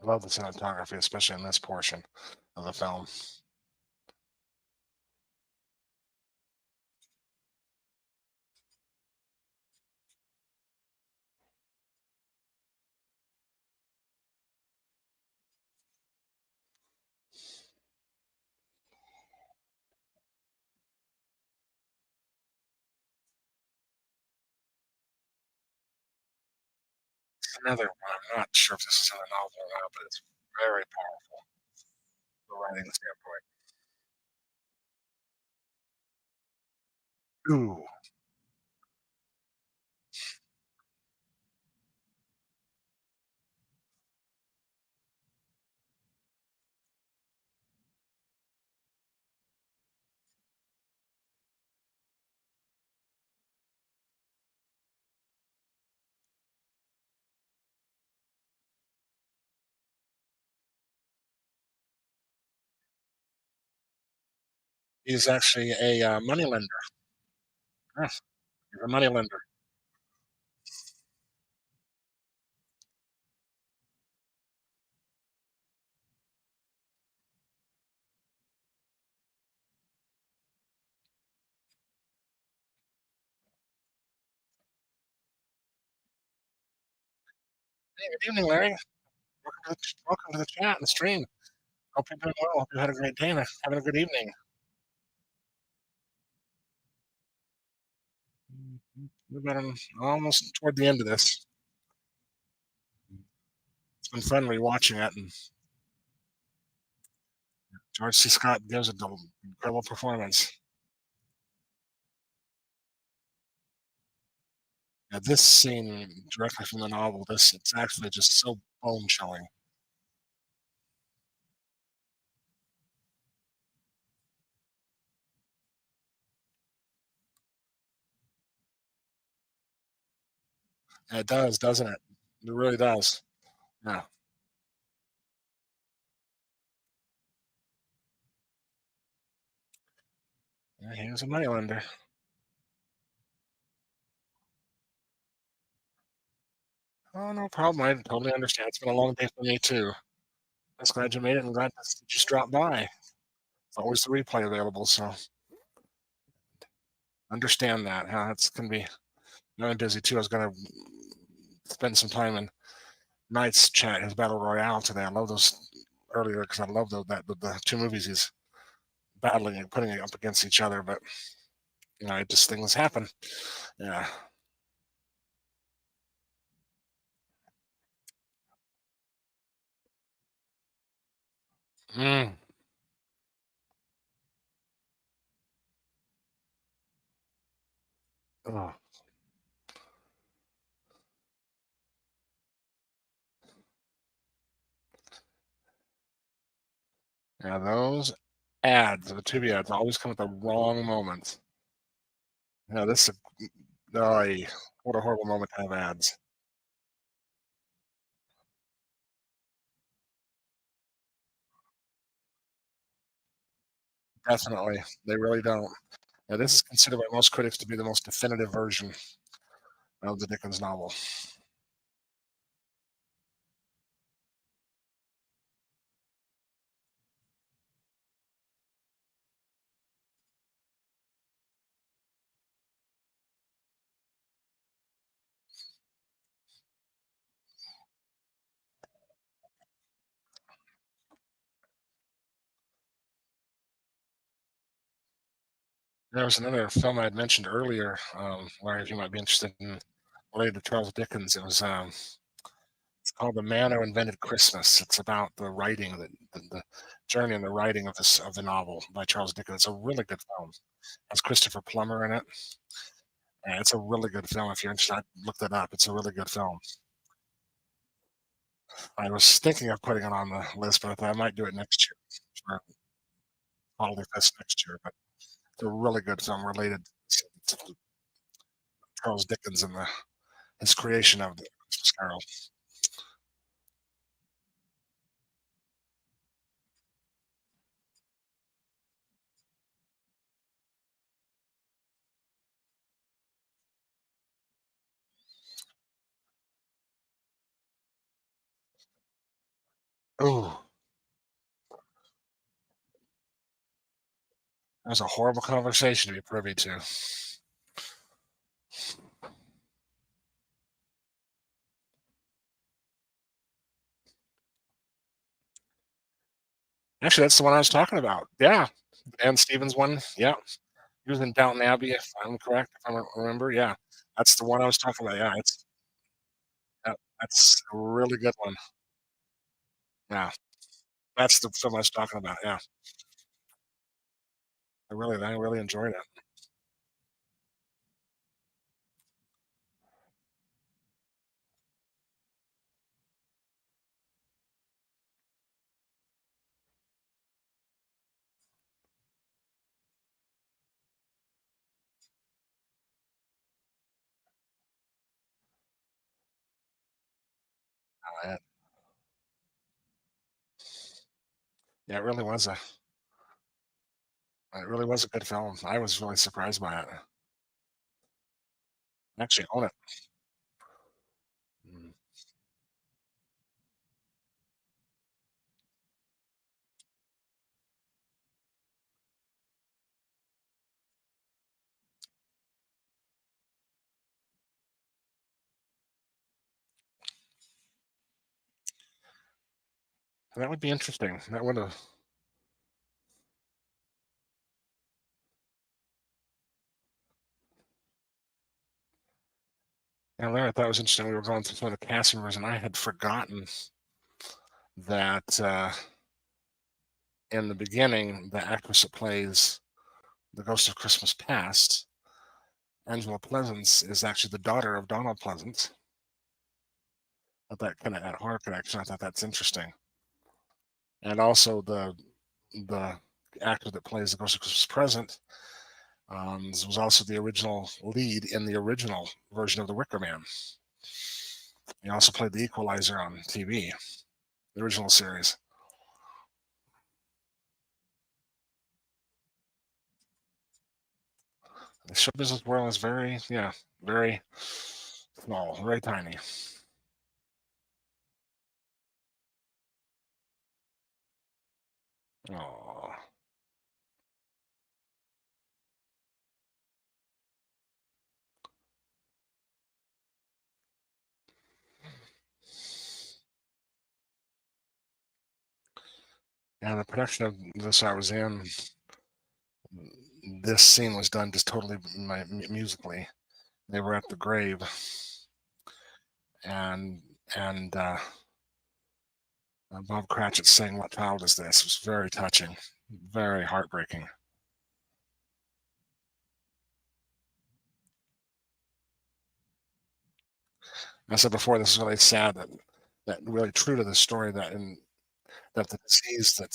love the cinematography, especially in this portion of the film. Another one. I'm not sure if this is in the novel or not, but it's very powerful from a writing standpoint. Ooh, he's actually a moneylender. Yes, he's a moneylender. Hey, good evening, Larry. Welcome to the chat and the stream. Hope you're doing well. Hope you had a great day and having a good evening. We've been almost toward the end of this. It's been fun rewatching it, and George C. Scott gives it an incredible performance. Yeah, this scene directly from the novel, this it's actually just so bone chilling. And it does, doesn't it? It really does. Yeah. Yeah, he was a moneylender. Oh, no problem. I totally understand. It's been a long day for me too. Just glad you made it and glad that you just dropped by. It's always the replay available, so understand that. Huh? It's gonna be very busy too. I was gonna spend some time in Knight's chat, his battle royale today. I love those earlier because I love the two movies he's battling and putting it up against each other. But it just things happen. Yeah. Mm. Oh. Yeah, those ads, the Tubi ads, always come at the wrong moments. Yeah, this is what a horrible moment to have ads. Definitely, they really don't. Yeah, this is considered by most critics to be the most definitive version of the Dickens novel. There was another film I had mentioned earlier, where you might be interested in, related to Charles Dickens. It's called The Man Who Invented Christmas. It's about the writing, the journey and the writing of the novel by Charles Dickens. It's a really good film. It has Christopher Plummer in it. And it's a really good film. If you're interested, look that up. It's a really good film. I was thinking of putting it on the list, but I thought I might do it next year for Holiday Fest next year. But it's a really good film related to Charles Dickens and his creation of the Christmas Carol. Oh, that was a horrible conversation to be privy to. Actually, that's the one I was talking about. Yeah, Dan Stevens one. Yeah, he was in Downton Abbey, if I'm correct, if I remember. Yeah, that's the one I was talking about. Yeah, that's a really good one. Yeah, that's the film I was talking about. Yeah, I really enjoyed it. Uh, Yeah, it really was a good film. I was really surprised by it. I actually own it. Mm. That would be interesting. That would have. Yeah, there, I thought it was interesting. We were going through some of the cast members, and I had forgotten that in the beginning, the actress that plays the Ghost of Christmas Past, Angela Pleasance, is actually the daughter of Donald Pleasance. But that kind of at heart connection. I thought that's interesting. And also the actor that plays the Ghost of Christmas Present was also the original lead in the original version of The Wicker Man. He also played the Equalizer on TV, the original series. The show business world is very, yeah, very small, very tiny. Oh, yeah. The production of this I was in, this scene was done just totally musically. They were at the grave, and and Bob Cratchit saying, "What child is this?" It was very touching, very heartbreaking. I said before, this is really sad that really true to the story that the disease that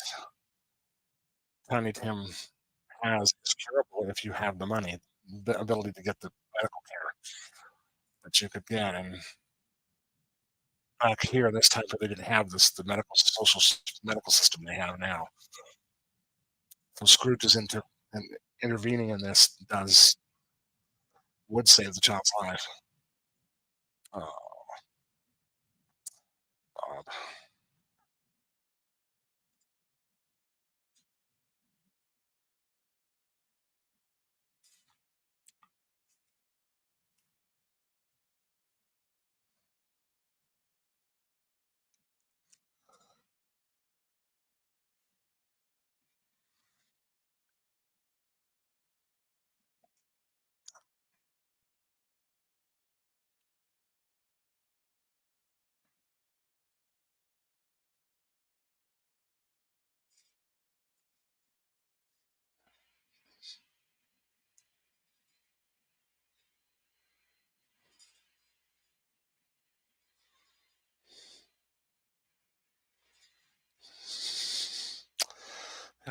Tiny Tim has is curable if you have the money, the ability to get the medical care that you could get. And back here, this time, they didn't have the medical system they have now. So Scrooge is intervening in this would save the child's life. Oh, God.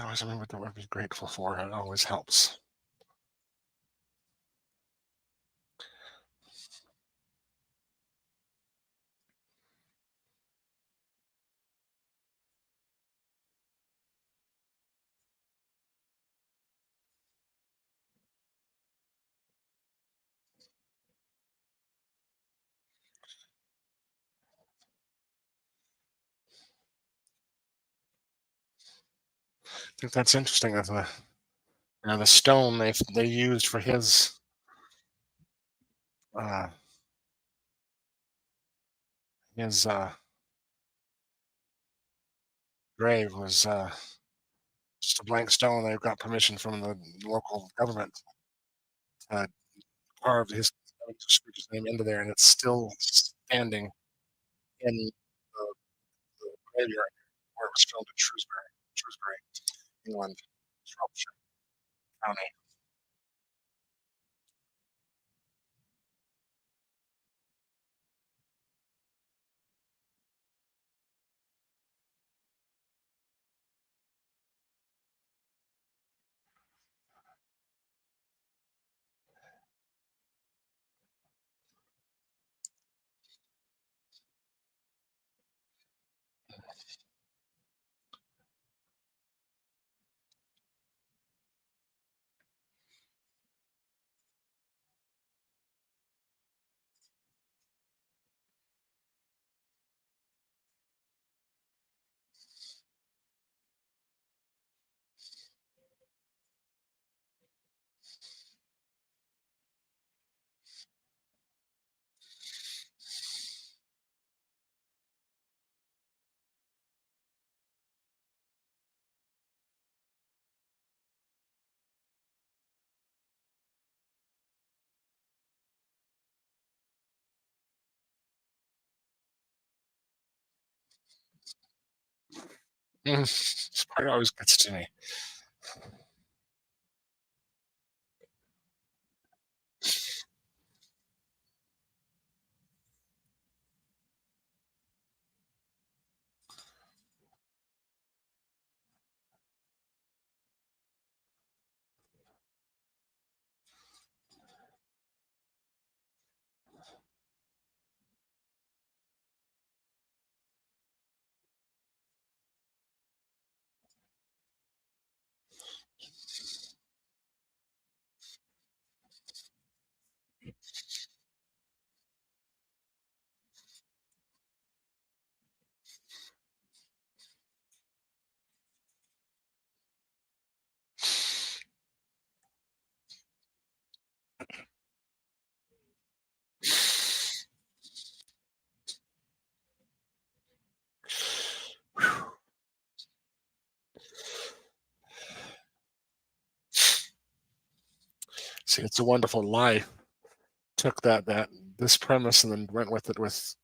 always remember to be grateful for. It always helps. I think that's interesting. That the stone they used for uh, his grave was just a blank stone. They got permission from the local government to carve his name into there, and it's still standing in the graveyard where it was filmed in Shrewsbury, England, Shropshire County. This part always gets to me. See, It's a Wonderful Life took that this premise and then went with it with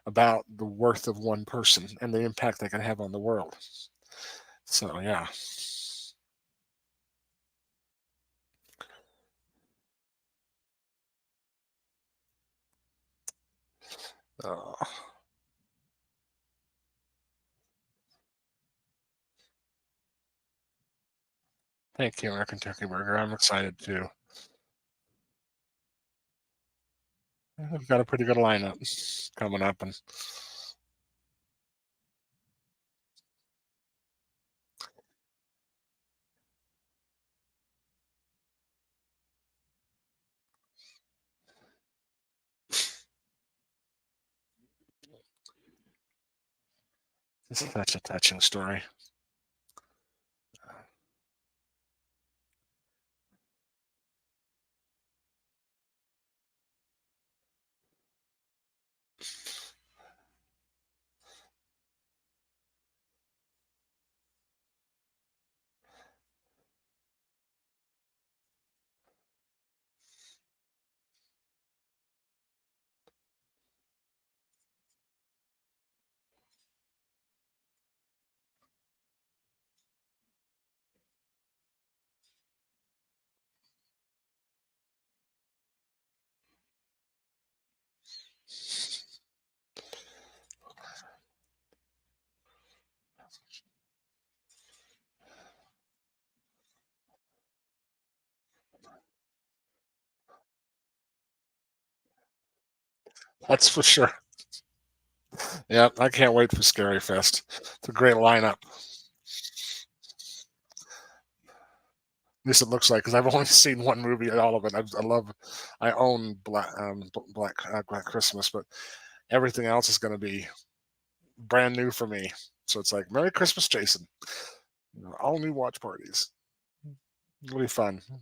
about the worth of one person and the impact they can have on the world. So yeah. Oh, thank you, American Turkey Burger. I'm excited too. We've got a pretty good lineup coming up, and this is such a touching story. That's for sure. Yep, I can't wait for Scary Fest. It's a great lineup. At least it looks like, because I've only seen one movie at all of it. I own Black Christmas, but everything else is going to be brand new for me. So it's like Merry Christmas, Jason. All new watch parties. It'll be fun. I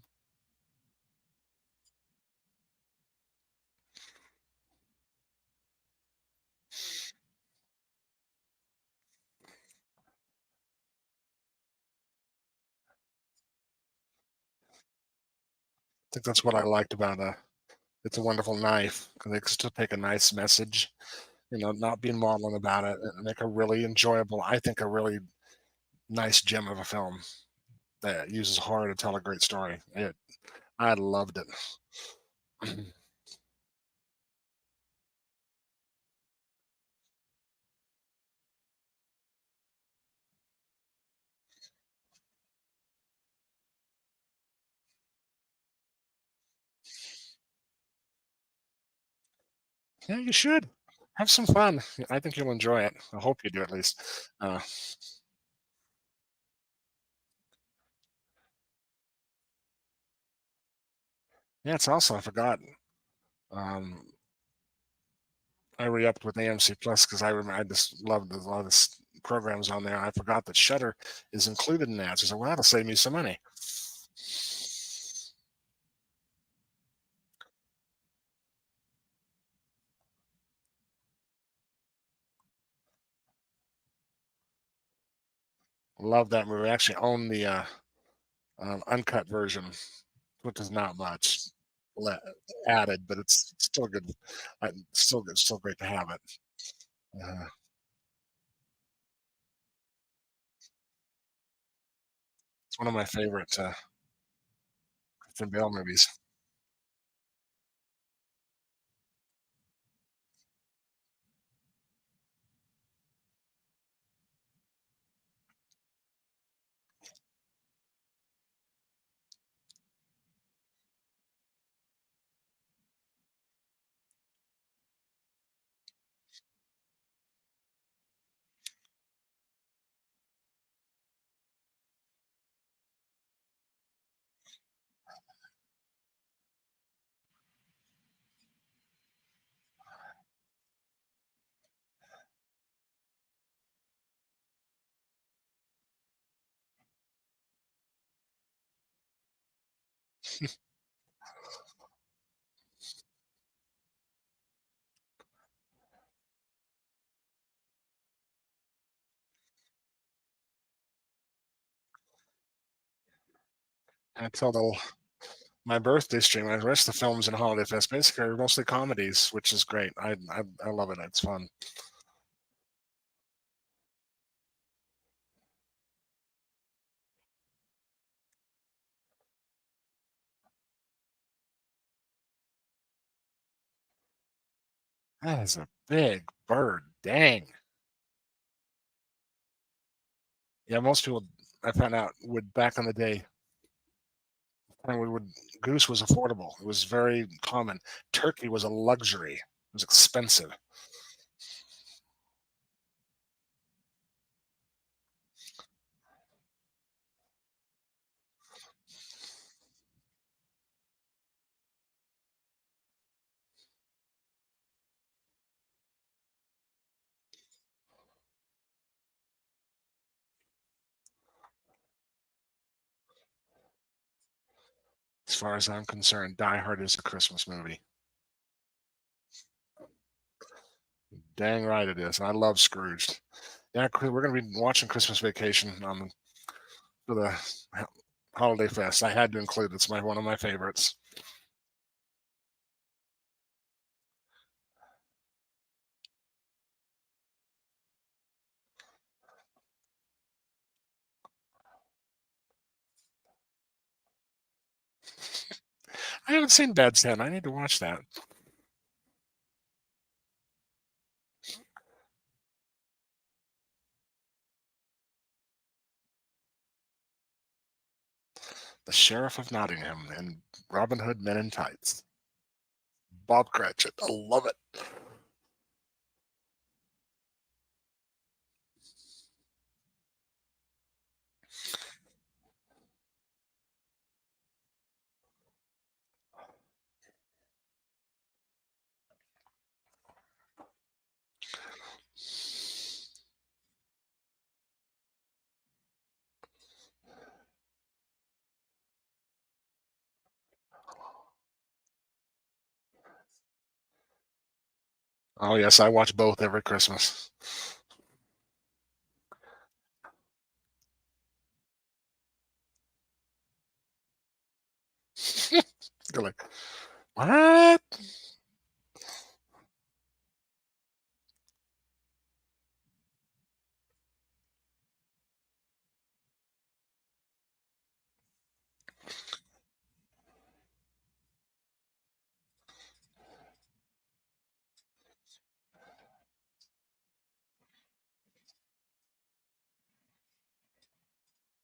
think that's what I liked about It's a Wonderful Knife, because they can still take a nice message, not being maudlin about it, and make a really enjoyable, I think, a really nice gem of a film that uses horror to tell a great story. I loved it. I Yeah, you should. Have some fun. I think you'll enjoy it. I hope you do at least. Uh, yeah, it's also, I forgot. Um, I re-upped with AMC Plus because I just loved a lot of this programs on there. I forgot that Shutter is included in that. So I said, well, that'll save me some money. Love that movie. I actually own the uncut version, which is not much le- added, but it's still good. Still good. Still great to have it. Uh, it's one of my favorite Christian Bale movies. Until my birthday stream, the rest of the films in Holiday Fest basically are mostly comedies, which is great. I love it. It's fun. That is a big bird. Dang. Yeah, most people I found out would back in the day, and we would goose was affordable. It was very common. Turkey was a luxury. It was expensive. As far as I'm concerned, Die Hard is a Christmas movie. Dang right it is. I love Scrooged. Yeah, we're going to be watching Christmas Vacation for the Holiday Fest. I had to include it. It's one of my favorites. I haven't seen Bad Santa. I need to watch that. The Sheriff of Nottingham and Robin Hood Men in Tights. Bob Cratchit. I love it. Oh yes, I watch both every Christmas. You're like, what?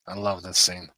I love this scene.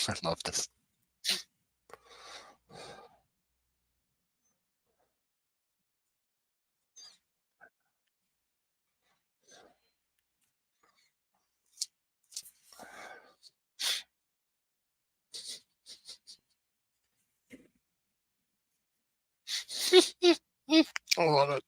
I love this. I love it.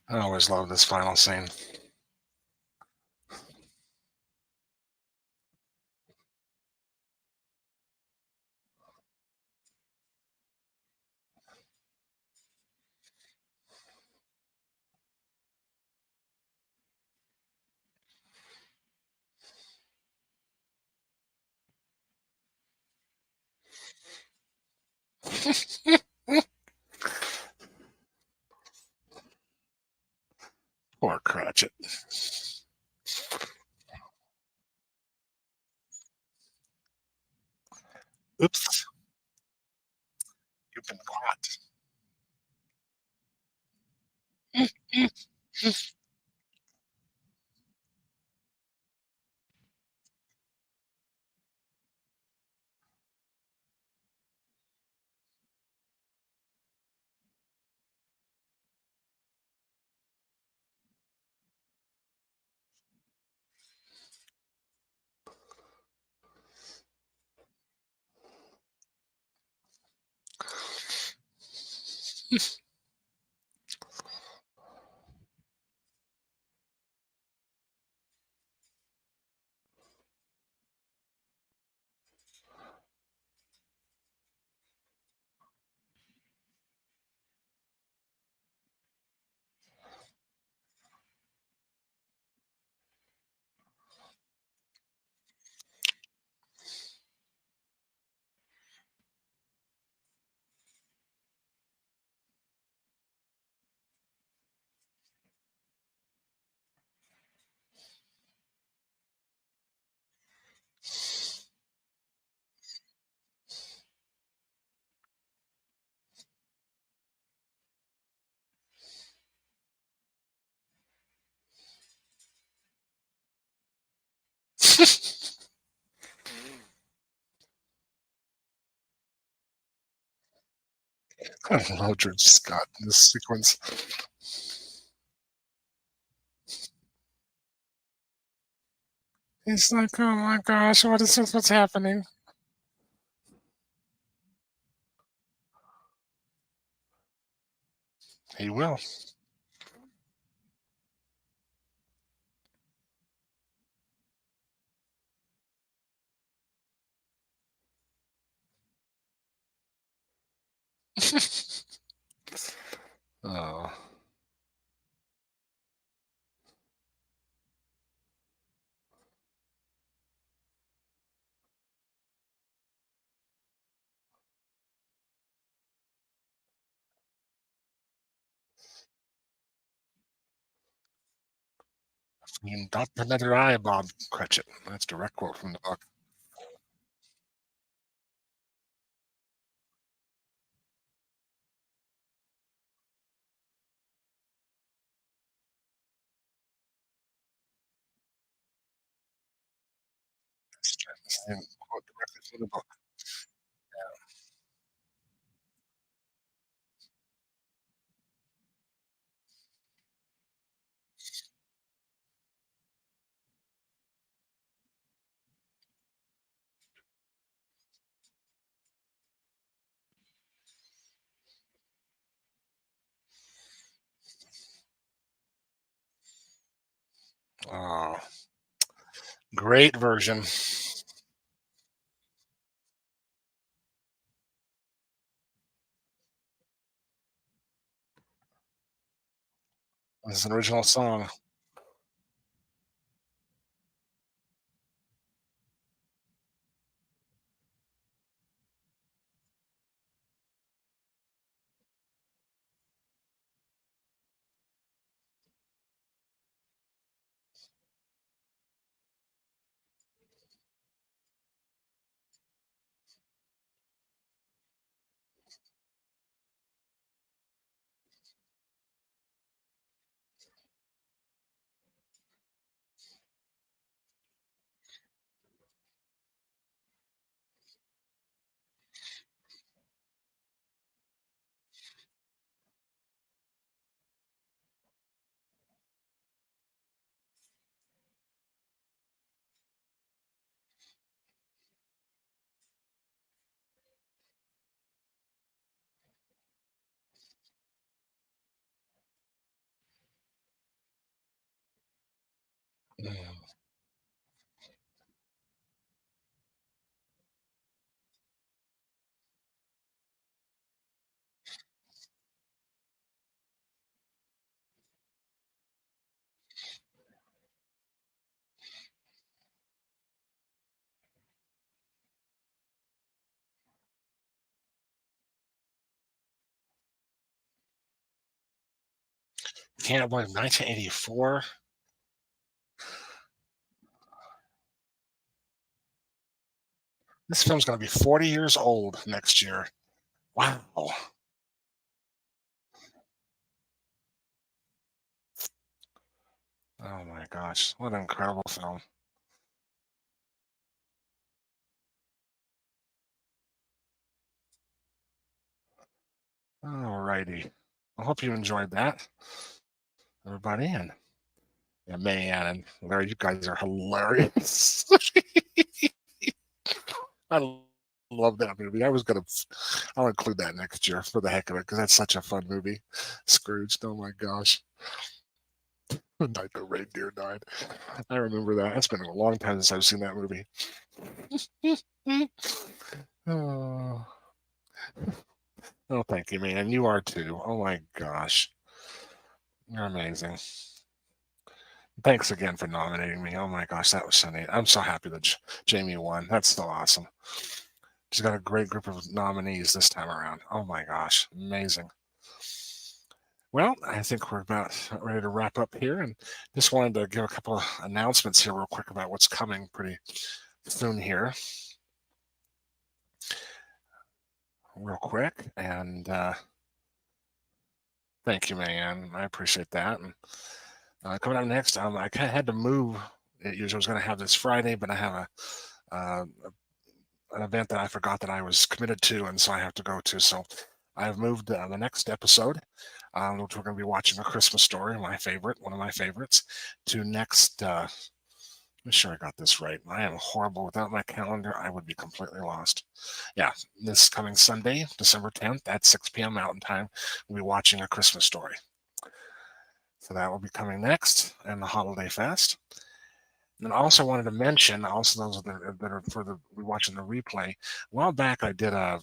I always love this final scene. Poor Cratchit. Oops, you've been caught. I love George Scott in this sequence. He's like, "Oh my gosh, what is this? What's happening?" He will. Oh, you dot another I, Bob Cratchit. That's a direct quote from the book. Same quote directly from the book. Oh, great version. This is an original song. Mm. Can't believe 1984. This film's going to be 40 years old next year. Wow. Oh my gosh. What an incredible film. All righty. I hope you enjoyed that, everybody. And yeah, man, and Larry, you guys are hilarious. I love that movie. I'll include that next year for the heck of it because that's such a fun movie. Scrooge. Oh my gosh. Night the reindeer died. I remember that. It's been a long time since I've seen that movie. Oh, oh, thank you, man. You are too. Oh my gosh. You're amazing. Thanks again for nominating me. Oh my gosh, that was so neat. I'm so happy that Jamie won. That's so awesome. She's got a great group of nominees this time around. Oh my gosh, amazing. Well, I think we're about ready to wrap up here, and just wanted to give a couple of announcements here, real quick, about what's coming pretty soon here, real quick. And thank you, man. I appreciate that. And coming up next, I kind of had to move it usually was going to have this Friday, but I have an event that I forgot that I was committed to, and so I have to go to. So I've moved the next episode, which we're going to be watching A Christmas Story, one of my favorites, to next. Make sure I got this right. I am horrible. Without my calendar, I would be completely lost. Yeah, this coming Sunday, December 10th at 6 p.m. Mountain Time, we'll be watching A Christmas Story. So that will be coming next, and the Holiday Fest. And I also wanted to mention, also those that are for the watching the replay. A while back, I did a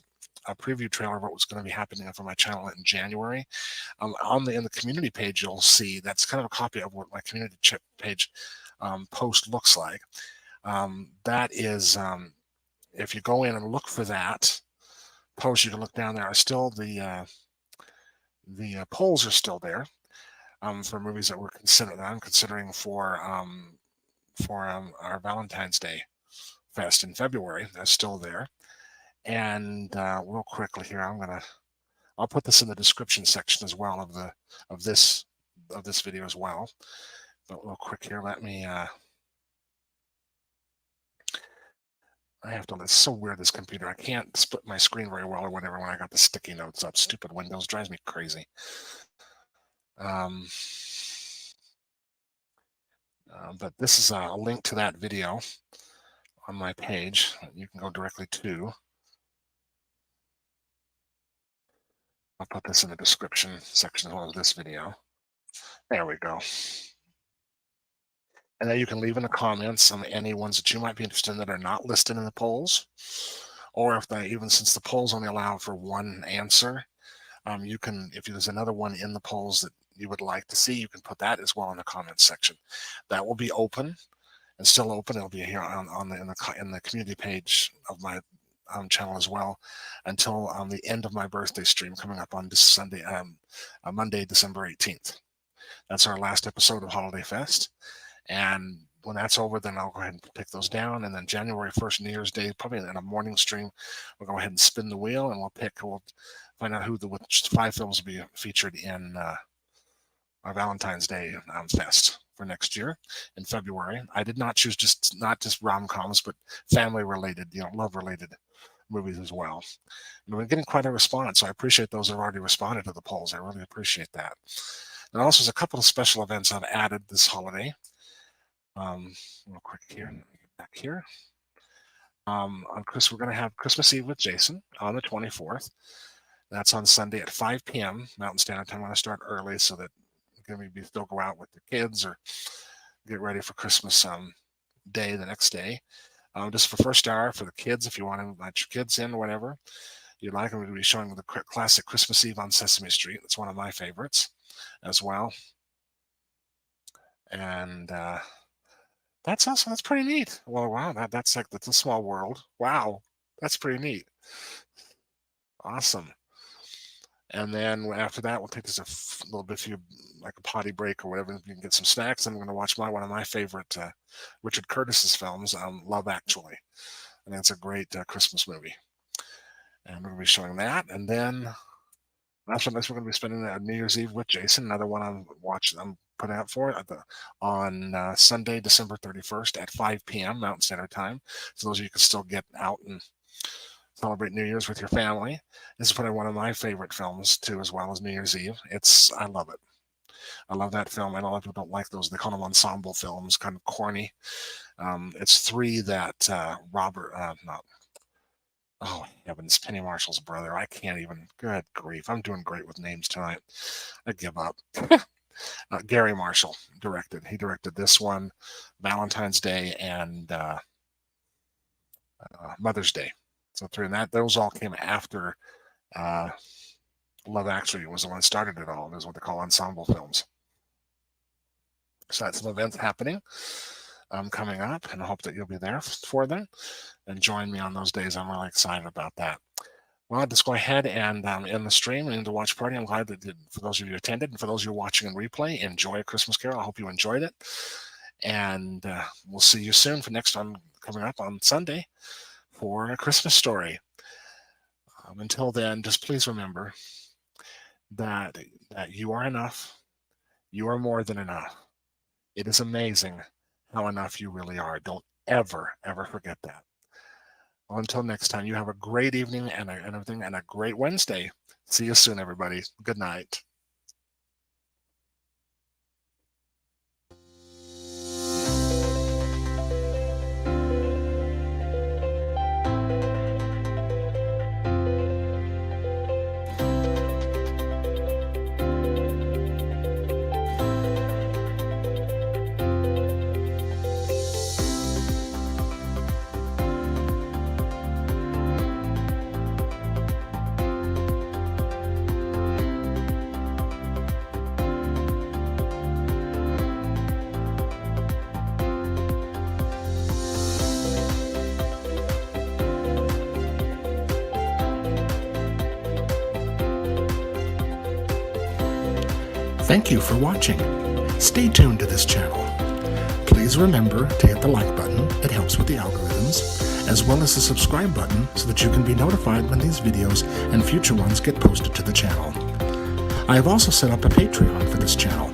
preview trailer of what was going to be happening for my channel in January. In the community page, you'll see that's kind of a copy of what my community page post looks like. That is, if you go in and look for that post, you can look down there. Are still the polls are still there for movies that I'm considering for our Valentine's Day Fest in February. That's still there. And real quickly here, I'll put this in the description section as well of this video as well. But real quick here, let me. I have to. It's so weird, this computer. I can't split my screen very well or whatever when I got the sticky notes up. Stupid Windows drives me crazy. But this is a link to that video on my page. You can go directly to. I'll put this in the description section as well as this video. There we go. And then you can leave in the comments on any ones that you might be interested in that are not listed in the polls. Or if since the polls only allow for one answer, you can, if there's another one in the polls that you would like to see, you can put that as well in the comments section. That will be open and still open. It'll be here in the community page of my channel as well until the end of my birthday stream coming up on this Sunday, Monday, December 18th. That's our last episode of Holiday Fest. And when that's over, then I'll go ahead and take those down. And then January 1st, New Year's Day, probably in a morning stream, we'll go ahead and spin the wheel and we'll find out which 5 films will be featured in our Valentine's Day Fest for next year in February. I did not choose not just rom-coms, but family-related, love-related movies as well. And we're getting quite a response, so I appreciate those who have already responded to the polls. I really appreciate that. And also, there's a couple of special events I've added this holiday. Real quick here, let me get back here. On Christmas, we're going to have Christmas Eve with Jason on the 24th. That's on Sunday at 5 p.m. Mountain Standard Time. I'm going to start early so that you can maybe still go out with the kids or get ready for Christmas Day the next day. Just for first hour for the kids, if you want to let your kids in or whatever you'd like. I'm going to be showing the classic Christmas Eve on Sesame Street. That's one of my favorites as well. And that's pretty neat. Well, wow, that's a small world. Wow, that's pretty neat. Awesome. And then after that, we'll take just a little bit like a potty break or whatever. You can get some snacks. And I'm going to watch one of my favorite Richard Curtis's films, Love Actually. And that's a great Christmas movie. And we're going to be showing that. And then after this, we're going to be spending New Year's Eve with Jason. Another one I'm putting out for on Sunday, December 31st at 5 p.m. Mountain Standard Time. So those of you can still get out and celebrate New Year's with your family. This is probably one of my favorite films too, as well as New Year's Eve. I love it. I love that film. I know a lot of people don't like those. They call them ensemble films, kind of corny. It's 3 that oh heavens, Penny Marshall's brother. I can't even. Good grief! I'm doing great with names tonight. I give up. Gary Marshall directed. He directed this one, Valentine's Day, and Mother's Day. So those all came after Love Actually was the one that started it all. Those are what they call ensemble films. So that's some events happening coming up, and I hope that you'll be there for them and join me on those days. I'm really excited about that. Well, just go ahead and end the stream and end the watch party. I'm glad that for those of you who attended and for those of you watching in replay, enjoy A Christmas Carol. I hope you enjoyed it. And we'll see you soon for next one coming up on Sunday for A Christmas Story. Until then, just please remember that you are enough. You are more than enough. It is amazing how enough you really are. Don't ever forget that. Well, until next time, you have a great evening and everything, and a great Wednesday. See you soon, everybody. Good night. Thank you for watching. Stay tuned to this channel. Please remember to hit the like button, it helps with the algorithms, as well as the subscribe button so that you can be notified when these videos and future ones get posted to the channel. I have also set up a Patreon for this channel.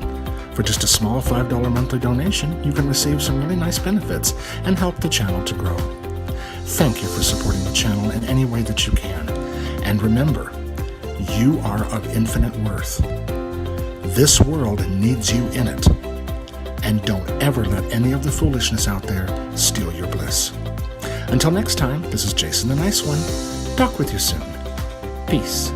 For just a small $5 monthly donation, you can receive some really nice benefits and help the channel to grow. Thank you for supporting the channel in any way that you can. And remember, you are of infinite worth. This world needs you in it. And don't ever let any of the foolishness out there steal your bliss. Until next time, this is Jason the Nice One. Talk with you soon. Peace.